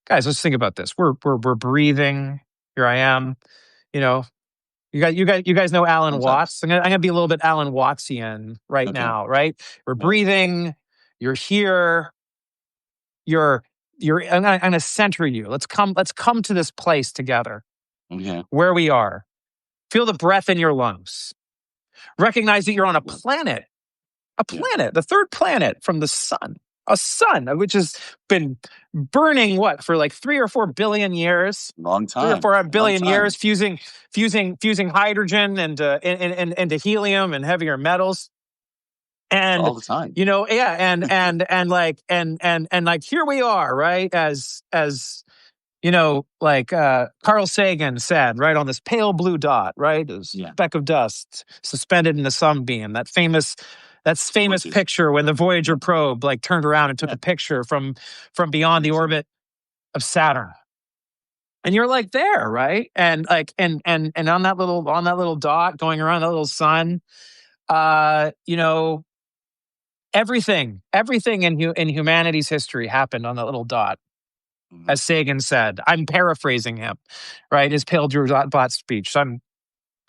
[SPEAKER 2] Guys, let's think about this. We're breathing. Here I am. You guys know Alan Watts. I'm gonna be a little bit Alan Wattsian right now, right? We're breathing. You're here. I'm gonna center you. Let's come to this place together.
[SPEAKER 1] Okay.
[SPEAKER 2] Where we are. Feel the breath in your lungs. Recognize that you're on a planet, the third planet from the sun, a sun which has been burning for like 3 or 4 billion years.
[SPEAKER 1] Long time.
[SPEAKER 2] 3 or 4 billion years, fusing hydrogen into helium and heavier metals. And
[SPEAKER 1] all the time.
[SPEAKER 2] And like here we are, right? As Carl Sagan said, right, on this pale blue dot, right? A speck of dust suspended in a sunbeam. That famous picture when the Voyager probe turned around and took a picture from beyond the orbit of Saturn. And you're there, right? And and on that little dot going around that little sun, everything in humanity's history happened on that little dot. As Sagan said, I'm paraphrasing him, right? His pale blue dot speech.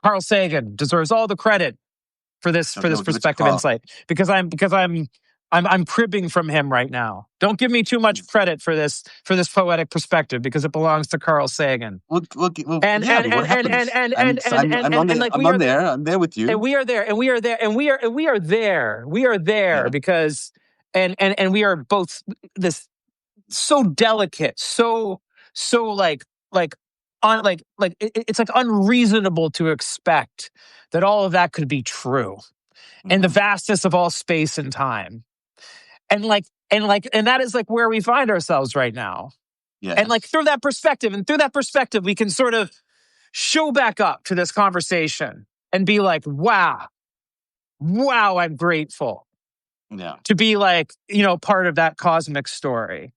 [SPEAKER 2] Carl Sagan deserves all the credit for this perspective insight, because I'm cribbing from him right now. Don't give me too much credit for this poetic perspective, because it belongs to Carl Sagan.
[SPEAKER 1] I'm there with you.
[SPEAKER 2] And we are there because and we are both this so delicate, it's like unreasonable to expect that all of that could be true in the vastness of all space and time. And that is where we find ourselves right now. And like
[SPEAKER 1] Yes.
[SPEAKER 2] through that perspective, we can sort of show back up to this conversation and be like, wow, I'm grateful
[SPEAKER 1] Yeah.
[SPEAKER 2] to be like, part of that cosmic story.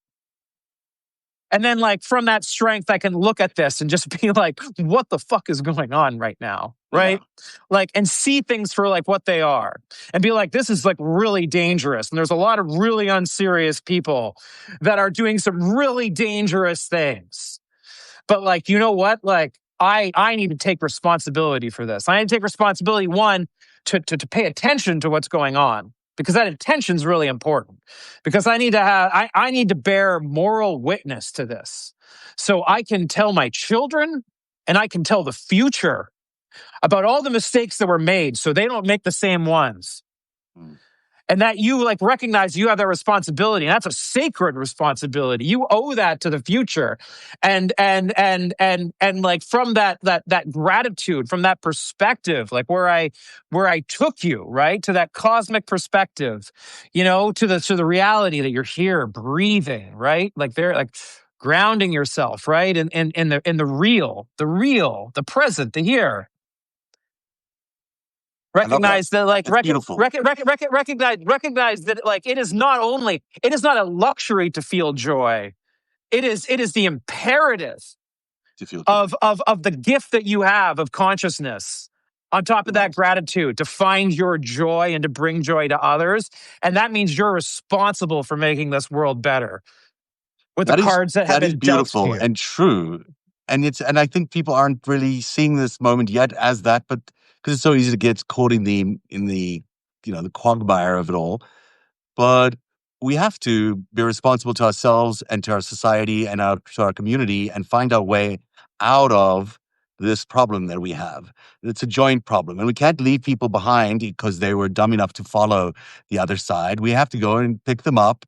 [SPEAKER 2] And then like from that strength, I can look at this and just be like, what the fuck is going on right now?
[SPEAKER 1] Yeah.
[SPEAKER 2] Right? Like, and see things for like what they are and be like, this is like really dangerous. And there's a lot of really unserious people that are doing some really dangerous things. But like, you know what? Like, I need to take responsibility for this. I need to take responsibility, one, to pay attention to what's going on, because that attention is really important. Because I need to bear moral witness to this. So I can tell my children and I can tell the future about all the mistakes that were made so they don't make the same ones.
[SPEAKER 1] Mm.
[SPEAKER 2] And that you like recognize you have that responsibility, and that's a sacred responsibility. You owe that to the future, and like from that gratitude, from that perspective, like where I took you right to that cosmic perspective, to the reality that you're here breathing, right, like they're like grounding yourself, right, in the real, the present, the here.
[SPEAKER 1] I love that.
[SPEAKER 2] Recognize that, like,
[SPEAKER 1] It's beautiful.
[SPEAKER 2] recognize that, like, it is not a luxury to feel joy. It is the imperative
[SPEAKER 1] To feel good.
[SPEAKER 2] of the gift that you have of consciousness. On top of that,
[SPEAKER 1] Right.
[SPEAKER 2] gratitude to find your joy and to bring joy to others, and that means you're responsible for making this world better with the cards that have
[SPEAKER 1] That is
[SPEAKER 2] been dealt to
[SPEAKER 1] beautiful
[SPEAKER 2] you.
[SPEAKER 1] and true. And I think people aren't really seeing this moment yet as that, but because it's so easy to get caught in the the quagmire of it all. But we have to be responsible to ourselves and to our society and to our community and find our way out of this problem that we have. It's a joint problem, and we can't leave people behind because they were dumb enough to follow the other side. We have to go and pick them up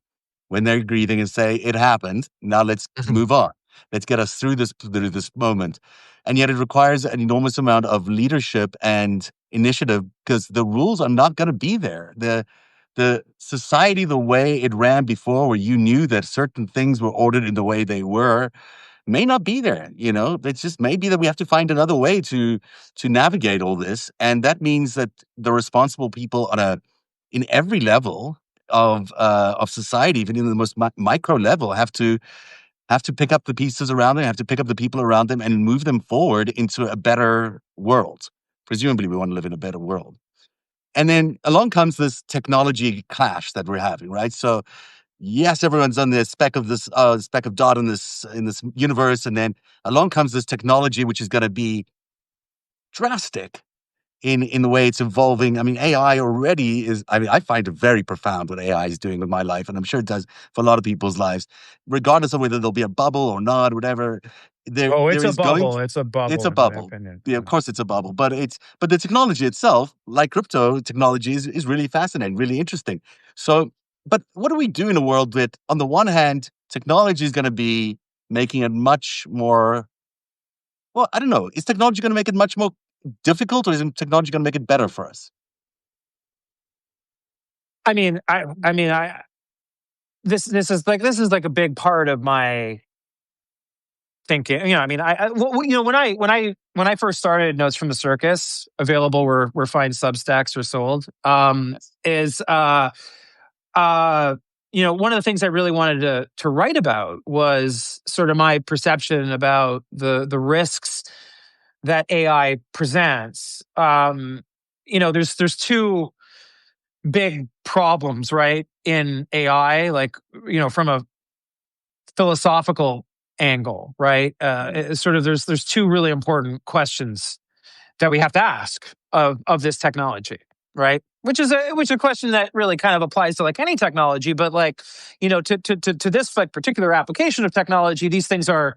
[SPEAKER 1] when they're grieving and say, "It happened. Now let's move on. Let's get us through this moment." And yet, it requires an enormous amount of leadership and initiative because the rules are not going to be there. The society, the way it ran before, where you knew that certain things were ordered in the way they were, may not be there. It's just maybe that we have to find another way to navigate all this, and that means that the responsible people in every level of society, even in the most micro level, have to pick up the pieces around them, have to pick up the people around them, and move them forward into a better world. Presumably, we want to live in a better world. And then along comes this technology clash that we're having, right? So yes, everyone's on the speck of dot in this universe, and then along comes this technology which is going to be drastic in the way it's evolving. I mean, AI already is. I mean, I find it very profound what AI is doing with my life, and I'm sure it does for a lot of people's lives, regardless of whether there'll be a bubble or not, whatever. There,
[SPEAKER 2] Oh, it's
[SPEAKER 1] there
[SPEAKER 2] a
[SPEAKER 1] is going.
[SPEAKER 2] bubble. It's a
[SPEAKER 1] It's
[SPEAKER 2] bubble,
[SPEAKER 1] a
[SPEAKER 2] in my
[SPEAKER 1] bubble.
[SPEAKER 2] opinion.
[SPEAKER 1] Yeah, of course it's a bubble, but the technology itself, like crypto technology, is really fascinating, really interesting. So, but what do we do in a world that, on the one hand, technology is going to be making it much more? Well, I don't know. Is technology going to make it much more difficult, or is technology going to make it better for us?
[SPEAKER 2] I mean, this is like a big part of my thinking. I mean, when I first started Notes from the Circus, available where fine Substacks are sold,
[SPEAKER 1] Yes.
[SPEAKER 2] is one of the things I really wanted to write about was sort of my perception about the risks that AI presents. There's two big problems, right, in AI, like, from a philosophical angle, right? It's sort of there's two really important questions that we have to ask of this technology, right? Which is a question that really kind of applies to like any technology, but like, to this like particular application of technology, these things are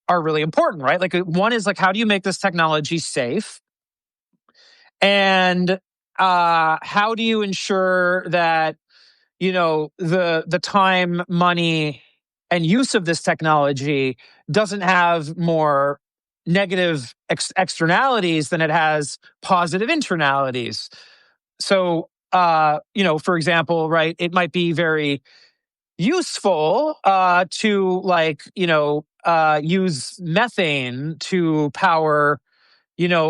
[SPEAKER 2] really important, right? Like, one is like, how do you make this technology safe? And how do you ensure that the time, money, and use of this technology doesn't have more negative externalities than it has positive internalities? So, for example, right, it might be very useful to like use methane to power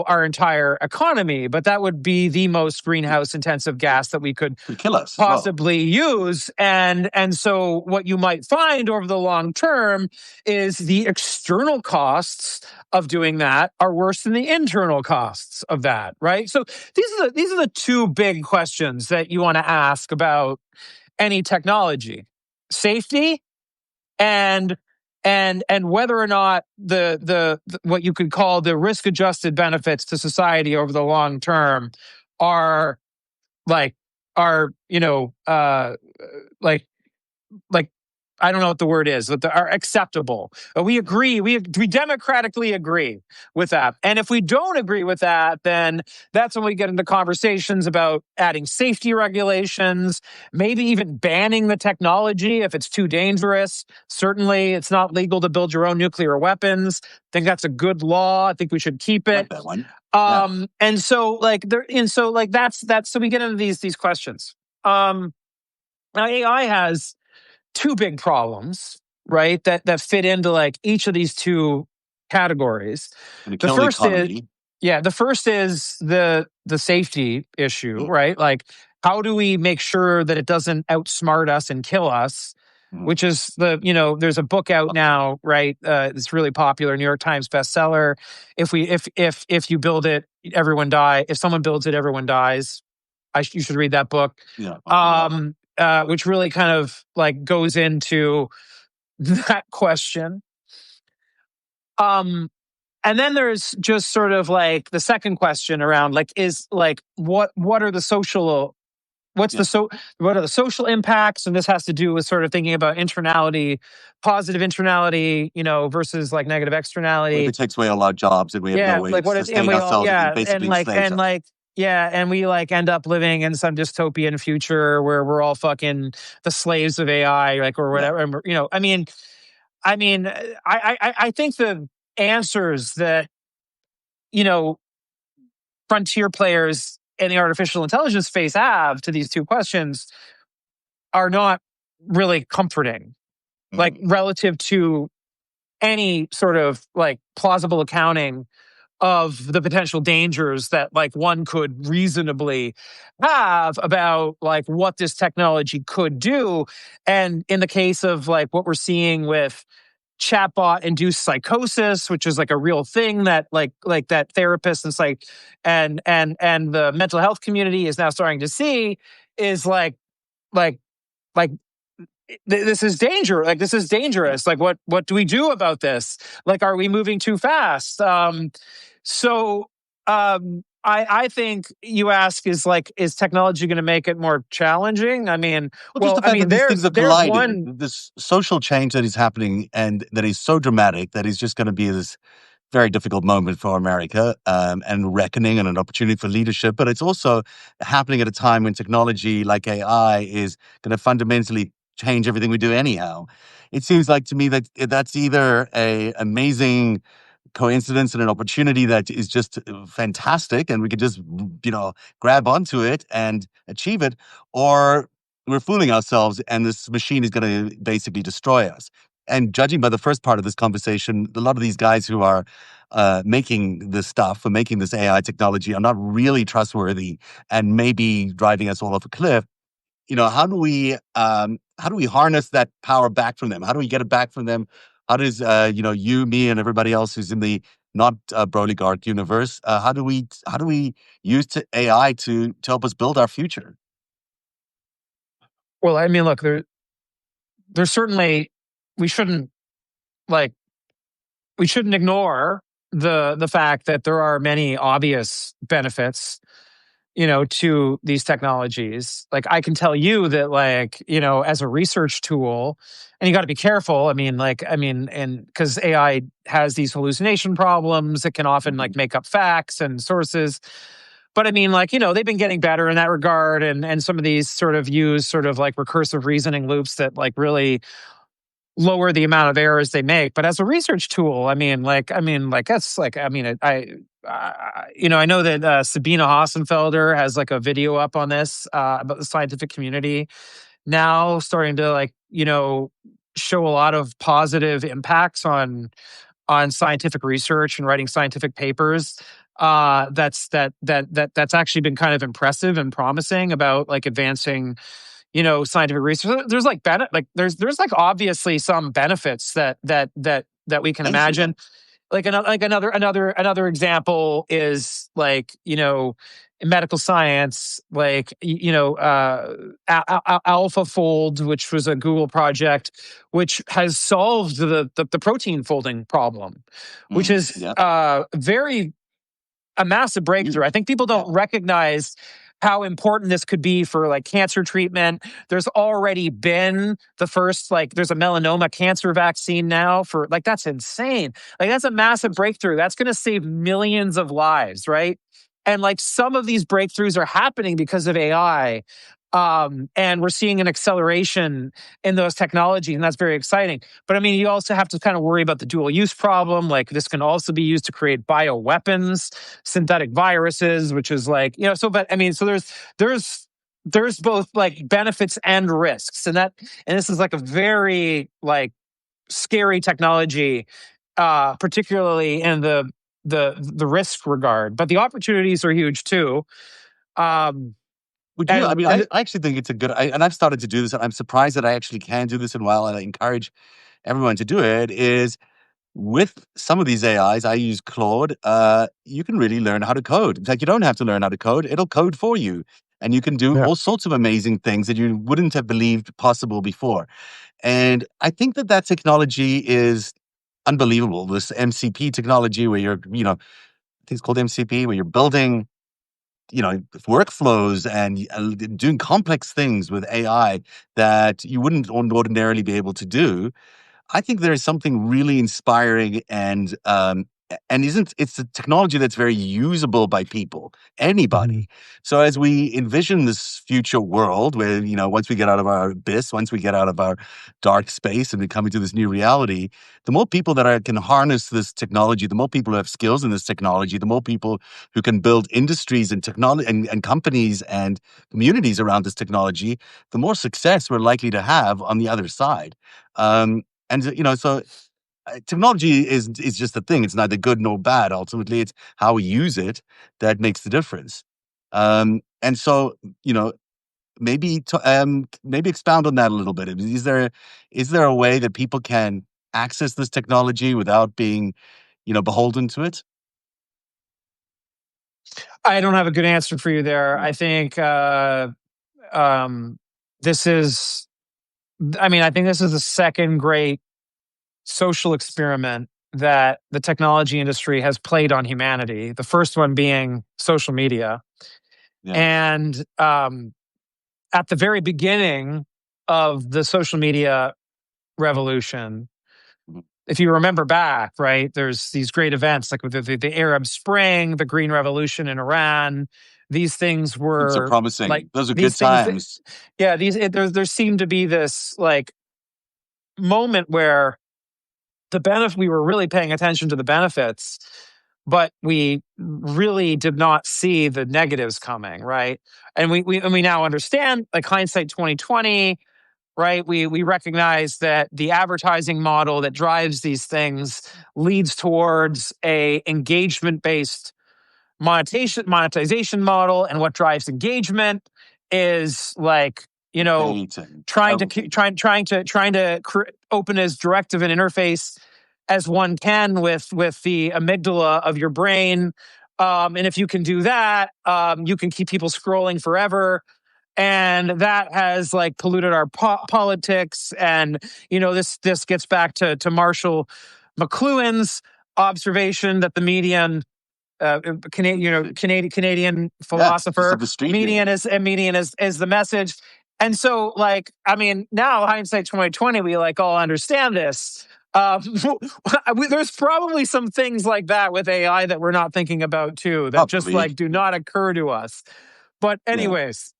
[SPEAKER 2] our entire economy, but that would be the most greenhouse intensive gas that we could
[SPEAKER 1] Could kill us as well.
[SPEAKER 2] possibly use. And so what you might find over the long term is the external costs of doing that are worse than the internal costs of that, right? So these are the two big questions that you want to ask about any technology: safety and and whether or not the what you could call the risk adjusted benefits to society over the long term are like are like like I don't know what the word is, but are acceptable. We agree. We democratically agree with that. And if we don't agree with that, then that's when we get into conversations about adding safety regulations, maybe even banning the technology if it's too dangerous. Certainly, it's not legal to build your own nuclear weapons. I think that's a good law. I think we should keep
[SPEAKER 1] Like
[SPEAKER 2] it.
[SPEAKER 1] that one. Yeah.
[SPEAKER 2] And so that's so we get into these questions. Now AI has two big problems, right? That fit into like each of these two categories.
[SPEAKER 1] And to
[SPEAKER 2] The
[SPEAKER 1] kill the
[SPEAKER 2] first is
[SPEAKER 1] economy.
[SPEAKER 2] the first is the safety issue,
[SPEAKER 1] Mm,
[SPEAKER 2] right? Like how do we make sure that it doesn't outsmart us and kill us?
[SPEAKER 1] mm.
[SPEAKER 2] Which is there's a book out now, right? It's really popular, New York Times bestseller. If you build it, everyone die. If someone builds it, everyone dies. You should read that book.
[SPEAKER 1] Yeah, I'll check it out.
[SPEAKER 2] Which really kind of like goes into that question. And then there's just sort of like the second question around like is like what are the social what's
[SPEAKER 1] Yeah.
[SPEAKER 2] the so what are the social impacts? And this has to do with sort of thinking about internality, positive internality, versus like negative
[SPEAKER 1] What if
[SPEAKER 2] externality.
[SPEAKER 1] it takes away all our jobs and we have no
[SPEAKER 2] Yeah,
[SPEAKER 1] way
[SPEAKER 2] like
[SPEAKER 1] to
[SPEAKER 2] what if and
[SPEAKER 1] sustain
[SPEAKER 2] we all
[SPEAKER 1] ourselves? It basically enslaves us.
[SPEAKER 2] and we like end up living in some dystopian future where we're all fucking the slaves of AI, like or
[SPEAKER 1] Yeah.
[SPEAKER 2] whatever. And I think the answers that you know frontier players in the artificial intelligence space have to these two questions are not really comforting, like
[SPEAKER 1] Mm.
[SPEAKER 2] relative to any sort of like plausible accounting of the potential dangers that like one could reasonably have about like what this technology could do. And in the case of like what we're seeing with chatbot induced psychosis, which is like a real thing that like that therapists and and the mental health community is now starting to see, is like like this is danger, like this is
[SPEAKER 1] Yeah.
[SPEAKER 2] dangerous, like what do we do about this, like are we moving too fast? So I think you ask is technology going to make it more challenging?
[SPEAKER 1] Well, just the fact that these things are
[SPEAKER 2] There's
[SPEAKER 1] colliding,
[SPEAKER 2] one.
[SPEAKER 1] this social change that is happening and that is so dramatic that is just going to be this very difficult moment for America, and reckoning and an opportunity for leadership. But it's also happening at a time when technology like AI is going to fundamentally change everything we do anyhow. It seems like to me that that's either a amazing coincidence and an opportunity that is just fantastic and we could just grab onto it and achieve it, or we're fooling ourselves and this machine is going to basically destroy us. And judging by the first part of this conversation, a lot of these guys who are making this stuff or making this AI technology are not really trustworthy and maybe driving us all off a cliff. How do we harness that power back from them? How do we get it back from them? How does you, me, and everybody else who's in the not Brolygarch universe? How do we use AI to help us build our future?
[SPEAKER 2] Well, look, there's certainly we shouldn't like we shouldn't ignore the fact that there are many obvious benefits to these technologies. Like I can tell you that as a research tool, and you got to be careful. And because AI has these hallucination problems, it can often
[SPEAKER 1] Mhm.
[SPEAKER 2] like make up facts and sources. But they've been getting better in that regard. And some of these sort of use sort of like recursive reasoning loops that like really lower the amount of errors they make. But as a research tool, that's like, I know that Sabina Hassenfelder has like a video up on this about the scientific community, now starting to like, show a lot of positive impacts on scientific research and writing scientific papers. That's actually been kind of impressive and promising about like advancing, scientific research. There's like there's like obviously some benefits that we can
[SPEAKER 1] I see that.
[SPEAKER 2] imagine. Another example is like, in medical science, like AlphaFold, which was a Google project, which has solved the protein folding problem, which is
[SPEAKER 1] Yeah.
[SPEAKER 2] very a massive
[SPEAKER 1] You,
[SPEAKER 2] breakthrough. I think people
[SPEAKER 1] yeah.
[SPEAKER 2] don't recognize how important this could be for like cancer treatment. There's already been the first, like, there's a melanoma cancer vaccine now for like, that's insane. Like, that's a massive breakthrough. That's going to save millions of lives, right? And like some of these breakthroughs are happening because of AI. And we're seeing an acceleration in those technologies, and that's very exciting. But I mean, you also have to kind of worry about the dual use problem. Like, this can also be used to create bioweapons, synthetic viruses, which is like, but I mean, so there's both like benefits and risks. And this is like a very like scary technology, particularly in the risk regard. But the opportunities are huge too. Um,
[SPEAKER 1] Would you? I
[SPEAKER 2] and
[SPEAKER 1] mean,
[SPEAKER 2] and
[SPEAKER 1] I actually think it's a good. And I've started to do this, and I'm surprised that I actually can do this. And while I encourage everyone to do it, is with some of these AIs, I use Claude. You can really learn how to code. In fact, you don't have to learn how to code; it'll code for you, and you can do
[SPEAKER 2] Yeah.
[SPEAKER 1] all sorts of amazing things that you wouldn't have believed possible before. And I think that that technology is unbelievable. This MCP technology, where you're, I think it's called MCP, where you're building workflows and doing complex things with AI that you wouldn't ordinarily be able to do. I think there is something really inspiring and isn't it's a technology that's very usable by people,
[SPEAKER 2] Mhm.
[SPEAKER 1] anybody. So as we envision this future world where, once we get out of our abyss, once we get out of our dark space and we come into this new reality, the more people that can harness this technology, the more people who have skills in this technology, the more people who can build industries and technology and companies and communities around this technology, the more success we're likely to have on the other side. And so technology is just a thing. It's neither good nor bad. Ultimately, it's how we use it that makes the difference. And so, maybe expound on that a little bit. Is there a way that people can access this technology without being, beholden to it?
[SPEAKER 2] I don't have a good answer for you there. I think um, this is, I think this is the second great social experiment that the technology industry has played on humanity. The first one being social media.
[SPEAKER 1] Yeah.
[SPEAKER 2] And at the very beginning of the social media revolution,
[SPEAKER 1] Mhm.
[SPEAKER 2] if you remember back, right, there's these great events like with the Arab Spring, the Green Revolution in Iran. These things
[SPEAKER 1] Things are
[SPEAKER 2] were like
[SPEAKER 1] promising. Those are good
[SPEAKER 2] these things.
[SPEAKER 1] times.
[SPEAKER 2] Yeah, there seemed to be this like moment where the benefit we were really paying attention to the benefits, but we really did not see the negatives coming, right? And we now understand, like hindsight 2020, right? We recognize that the advertising model that drives these things leads towards a engagement based monetization model, and what drives engagement is like,
[SPEAKER 1] Hate and
[SPEAKER 2] trying to
[SPEAKER 1] everything.
[SPEAKER 2] open as direct of an interface as one can with the amygdala of your brain. And if you can do that, you can keep people scrolling forever, and that has like polluted our politics. And this gets back to Marshall McLuhan's observation that the median Canadian
[SPEAKER 1] Yeah, just
[SPEAKER 2] philosopher,
[SPEAKER 1] up the street here.
[SPEAKER 2] median is the message. And so, like, I mean, now hindsight 2020, we like all understand this. Um, there's probably some things like that with AI that we're not thinking about too, that just
[SPEAKER 1] Probably.
[SPEAKER 2] like do not occur to us. But
[SPEAKER 1] Yeah.
[SPEAKER 2] anyways,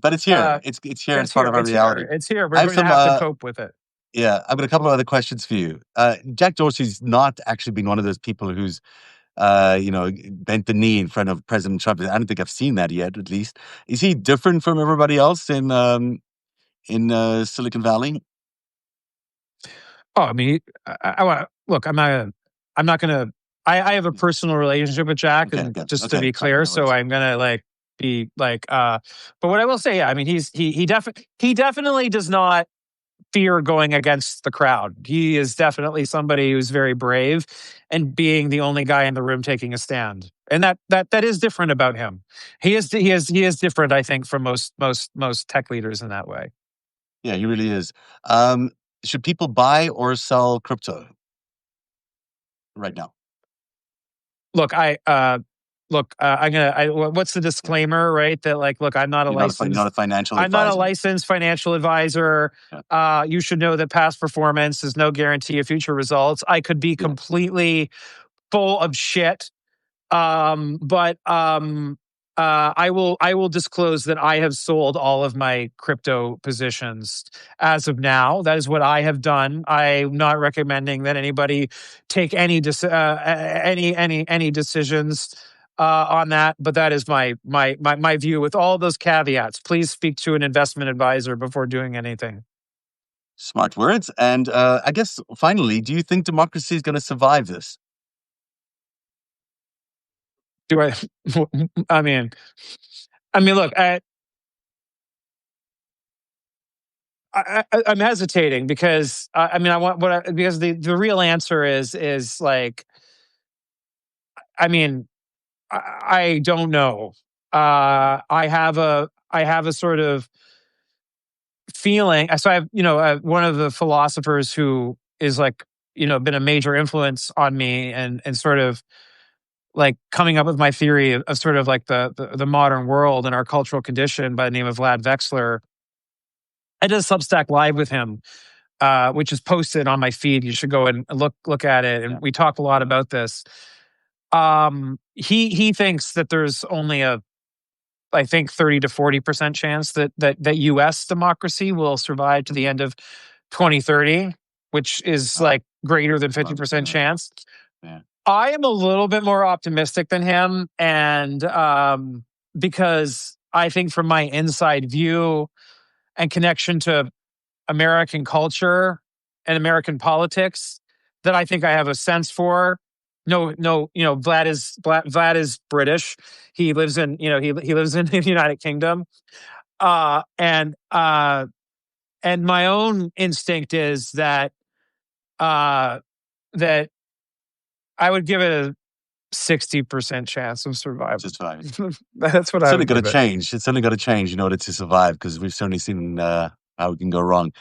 [SPEAKER 1] But it's here. It's here. It's
[SPEAKER 2] that's
[SPEAKER 1] part
[SPEAKER 2] here.
[SPEAKER 1] of our
[SPEAKER 2] It's here.
[SPEAKER 1] reality.
[SPEAKER 2] It's here.
[SPEAKER 1] I
[SPEAKER 2] We're
[SPEAKER 1] have
[SPEAKER 2] going to
[SPEAKER 1] some
[SPEAKER 2] have to cope with it.
[SPEAKER 1] Yeah, I've got a couple of other questions for you. Jack Dorsey's not actually been one of those people who's bent the knee in front of President Trump. I don't think I've seen that yet, at least. Is he different from everybody else in Silicon Valley?
[SPEAKER 2] Oh, I mean, I want look. I'm not gonna. I have a personal relationship with Jack,
[SPEAKER 1] Okay,
[SPEAKER 2] and
[SPEAKER 1] good.
[SPEAKER 2] just to
[SPEAKER 1] Okay,
[SPEAKER 2] be
[SPEAKER 1] fine,
[SPEAKER 2] clear,
[SPEAKER 1] no
[SPEAKER 2] so
[SPEAKER 1] worries.
[SPEAKER 2] I'm gonna like be like. But what I will say, yeah, I mean, he definitely does not fear going against the crowd. He is definitely somebody who's very brave, and being the only guy in the room taking a stand, and that is different about him. He is different, I think, from most tech leaders in that way.
[SPEAKER 1] Yeah, he really is. Um, should people buy or sell crypto right now?
[SPEAKER 2] Look, I'm gonna. What's the
[SPEAKER 1] Yeah.
[SPEAKER 2] disclaimer, right? That like, look,
[SPEAKER 1] You're not a financial
[SPEAKER 2] I'm not a
[SPEAKER 1] advisor.
[SPEAKER 2] licensed financial advisor.
[SPEAKER 1] Yeah.
[SPEAKER 2] You should know that past performance is no guarantee of future results. I could be
[SPEAKER 1] Yeah.
[SPEAKER 2] completely full of shit. But I will disclose that I have sold all of my crypto positions as of now. That is what I have done. I'm not recommending that anybody take any decisions on that, but that is my view. With all those caveats, please speak to an investment advisor before doing anything.
[SPEAKER 1] Smart words. And I guess finally, do you think democracy is going to survive this?
[SPEAKER 2] Do I? I mean, look, I'm hesitating because I mean I want because the real answer is like I mean I don't know. I have a sort of feeling. So I have one of the philosophers who is like been a major influence on me and sort of like coming up with my theory of sort of like the modern world and our cultural condition by the name of Vlad Vexler. I did a Substack live with him, which is posted on my feed. You should go and look at it. And
[SPEAKER 1] Yeah.
[SPEAKER 2] we talk a lot about this. He thinks that there's only a I think 30 to 40% chance that U.S. democracy will survive to the end of 2030, which is
[SPEAKER 1] Oh,
[SPEAKER 2] like greater than
[SPEAKER 1] well,
[SPEAKER 2] 50% chance.
[SPEAKER 1] yeah.
[SPEAKER 2] I am a little bit more optimistic than him, and because I think from my inside view and connection to American culture and American politics that I think I have a sense for. No, no, Vlad is British. He lives in he lives in the United Kingdom. Uh, and uh, and my own instinct is uh, that I would give it a 60% chance of survival.
[SPEAKER 1] Just fine.
[SPEAKER 2] That's what
[SPEAKER 1] It's
[SPEAKER 2] I
[SPEAKER 1] only
[SPEAKER 2] would
[SPEAKER 1] got to
[SPEAKER 2] give it.
[SPEAKER 1] change. It's only got to change in order to survive because we've certainly seen how it can go wrong.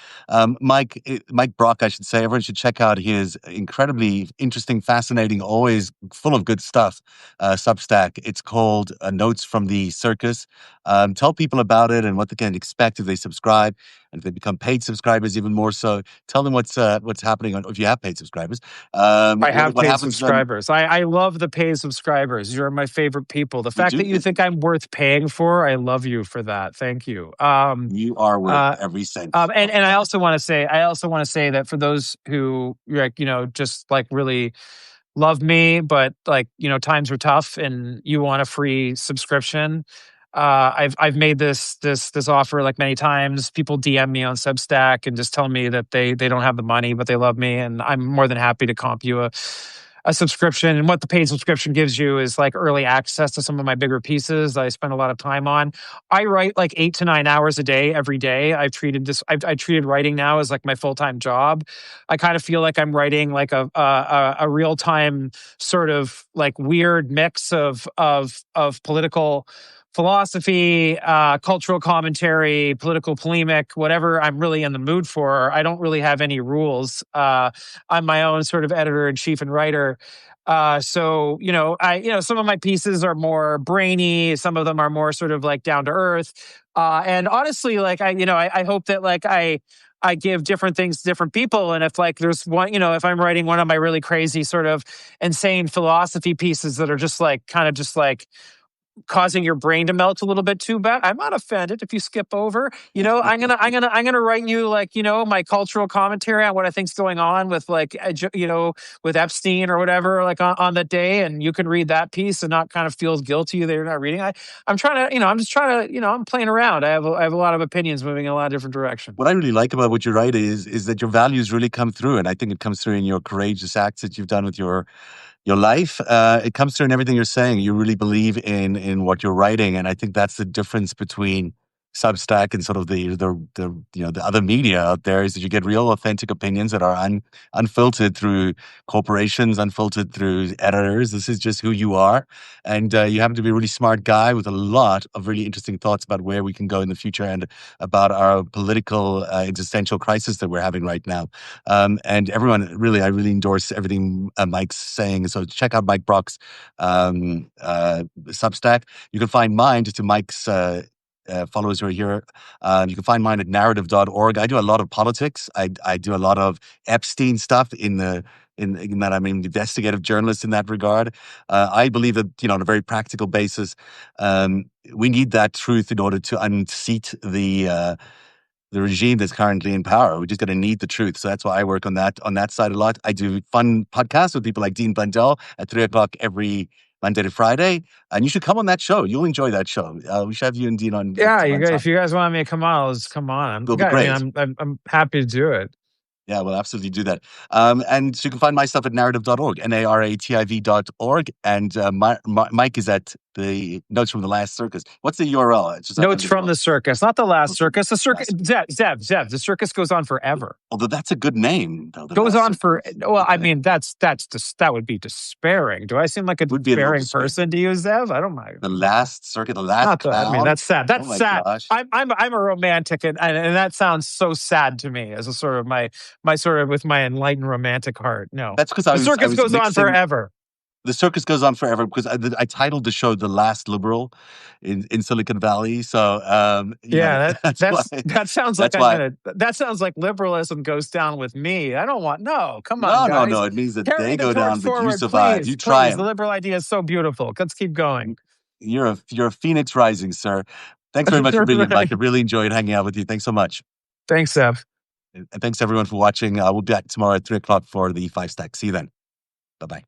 [SPEAKER 1] Mike Brock, I should say, everyone should check out his incredibly interesting, fascinating, always full of good stuff Substack. It's called Notes from the Circus. Tell people about it and what they can expect if they subscribe and if they become paid subscribers, even more so. Tell them what's happening if you have paid subscribers.
[SPEAKER 2] I have
[SPEAKER 1] What
[SPEAKER 2] paid
[SPEAKER 1] happens then?
[SPEAKER 2] subscribers. I love the paid subscribers. You're my favorite people. The
[SPEAKER 1] We
[SPEAKER 2] fact
[SPEAKER 1] do.
[SPEAKER 2] that you think I'm worth paying for, I love you for that. Thank you.
[SPEAKER 1] You are worth
[SPEAKER 2] Uh,
[SPEAKER 1] every cent
[SPEAKER 2] and
[SPEAKER 1] of it.
[SPEAKER 2] I also want to say that for those who like just like really love me, but like times are tough, and you want a free subscription. I've made this offer like many times. People DM me on Substack and just tell me that they don't have the money, but they love me, and I'm more than happy to comp you a subscription. And what the paid subscription gives you is like early access to some of my bigger pieces that I spend a lot of time on. I write like 8 to 9 hours a day every day. I treated writing now as like my full time job. I kind of feel like I'm writing like a real time sort of like weird mix of political philosophy, cultural commentary, political polemic, whatever I'm really in the mood for. I don't really have any rules. I'm my own sort of editor in chief and writer. So some of my pieces are more brainy, some of them are more sort of like down to earth. And honestly, like I hope that like I give different things to different people. And if like there's one, if I'm writing one of my really crazy sort of insane philosophy pieces that are just like kind of just like causing your brain to melt a little bit too bad. I'm not offended if you skip over. I'm gonna write you like my cultural commentary on what I think's going on with like with Epstein or whatever like on the day, and you can read that piece and not kind of feel guilty that you're not reading. I'm trying to I'm just trying to I'm playing around. I have a lot of opinions moving in a lot of different directions.
[SPEAKER 1] What I really like about what you write is that your values really come through, and I think it comes through in your courageous acts that you've done with your life. It comes through in everything you're saying. You really believe in what you're writing, and I think that's the difference between Substack and sort of the other media out there, is that you get real authentic opinions that are unfiltered through corporations, unfiltered through editors. This is just who you are, and you happen to be a really smart guy with a lot of really interesting thoughts about where we can go in the future and about our political existential crisis that we're having right now. And everyone, really, I really endorse everything Mike's saying. So check out Mike Brock's Substack. You can find mine just to Mike's followers who are here. You can find mine at narrative.org. I do a lot of politics. I do a lot of Epstein stuff in that I'm an investigative journalist in that regard. I believe that, on a very practical basis, we need that truth in order to unseat the regime that's currently in power. We're just going to need the truth. So that's why I work on that side a lot. I do fun podcasts with people like Dean Blundell at 3:00 every Monday to Friday. And you should come on that show. You'll enjoy that show. We should have you and Dean on.
[SPEAKER 2] Yeah, if you guys want me to come on, let's come on.
[SPEAKER 1] It'll be great.
[SPEAKER 2] I'm happy to do it.
[SPEAKER 1] Yeah, we'll absolutely do that. And so you can find my stuff at narrative.org, NARATIV.org. And Mike is at the Notes from the Last Circus. What's the URL? It's just
[SPEAKER 2] Notes from the Circus, not the Last Circus. The circus, Zev. The circus goes on forever.
[SPEAKER 1] Although that's a good name, though.
[SPEAKER 2] Goes on for. Well, I mean, that would be despairing. Do I seem like a despairing person to you, Zev? I don't mind.
[SPEAKER 1] The Last Circuit, the Last Clown.
[SPEAKER 2] I mean, that's sad. That's sad.
[SPEAKER 1] Gosh.
[SPEAKER 2] I'm a romantic, and that sounds so sad to me as a sort of my sort of with my enlightened romantic heart. No,
[SPEAKER 1] that's because
[SPEAKER 2] the circus goes on forever.
[SPEAKER 1] The circus goes on forever because I titled the show "The Last Liberal" in Silicon Valley. So
[SPEAKER 2] that sounds like that sounds like liberalism goes down with me. I don't want come on. Guys.
[SPEAKER 1] No. It means that
[SPEAKER 2] Carry
[SPEAKER 1] they go down,
[SPEAKER 2] forward,
[SPEAKER 1] but you survive. You try.
[SPEAKER 2] The liberal idea is so beautiful. Let's keep going.
[SPEAKER 1] You're a phoenix rising, sir. Thanks very much for being here, Mike. I really enjoyed hanging out with you. Thanks so much.
[SPEAKER 2] Thanks, Zev.
[SPEAKER 1] And thanks everyone for watching. We'll be back tomorrow at 3:00 for the 5 Stack. See you then. Bye-bye.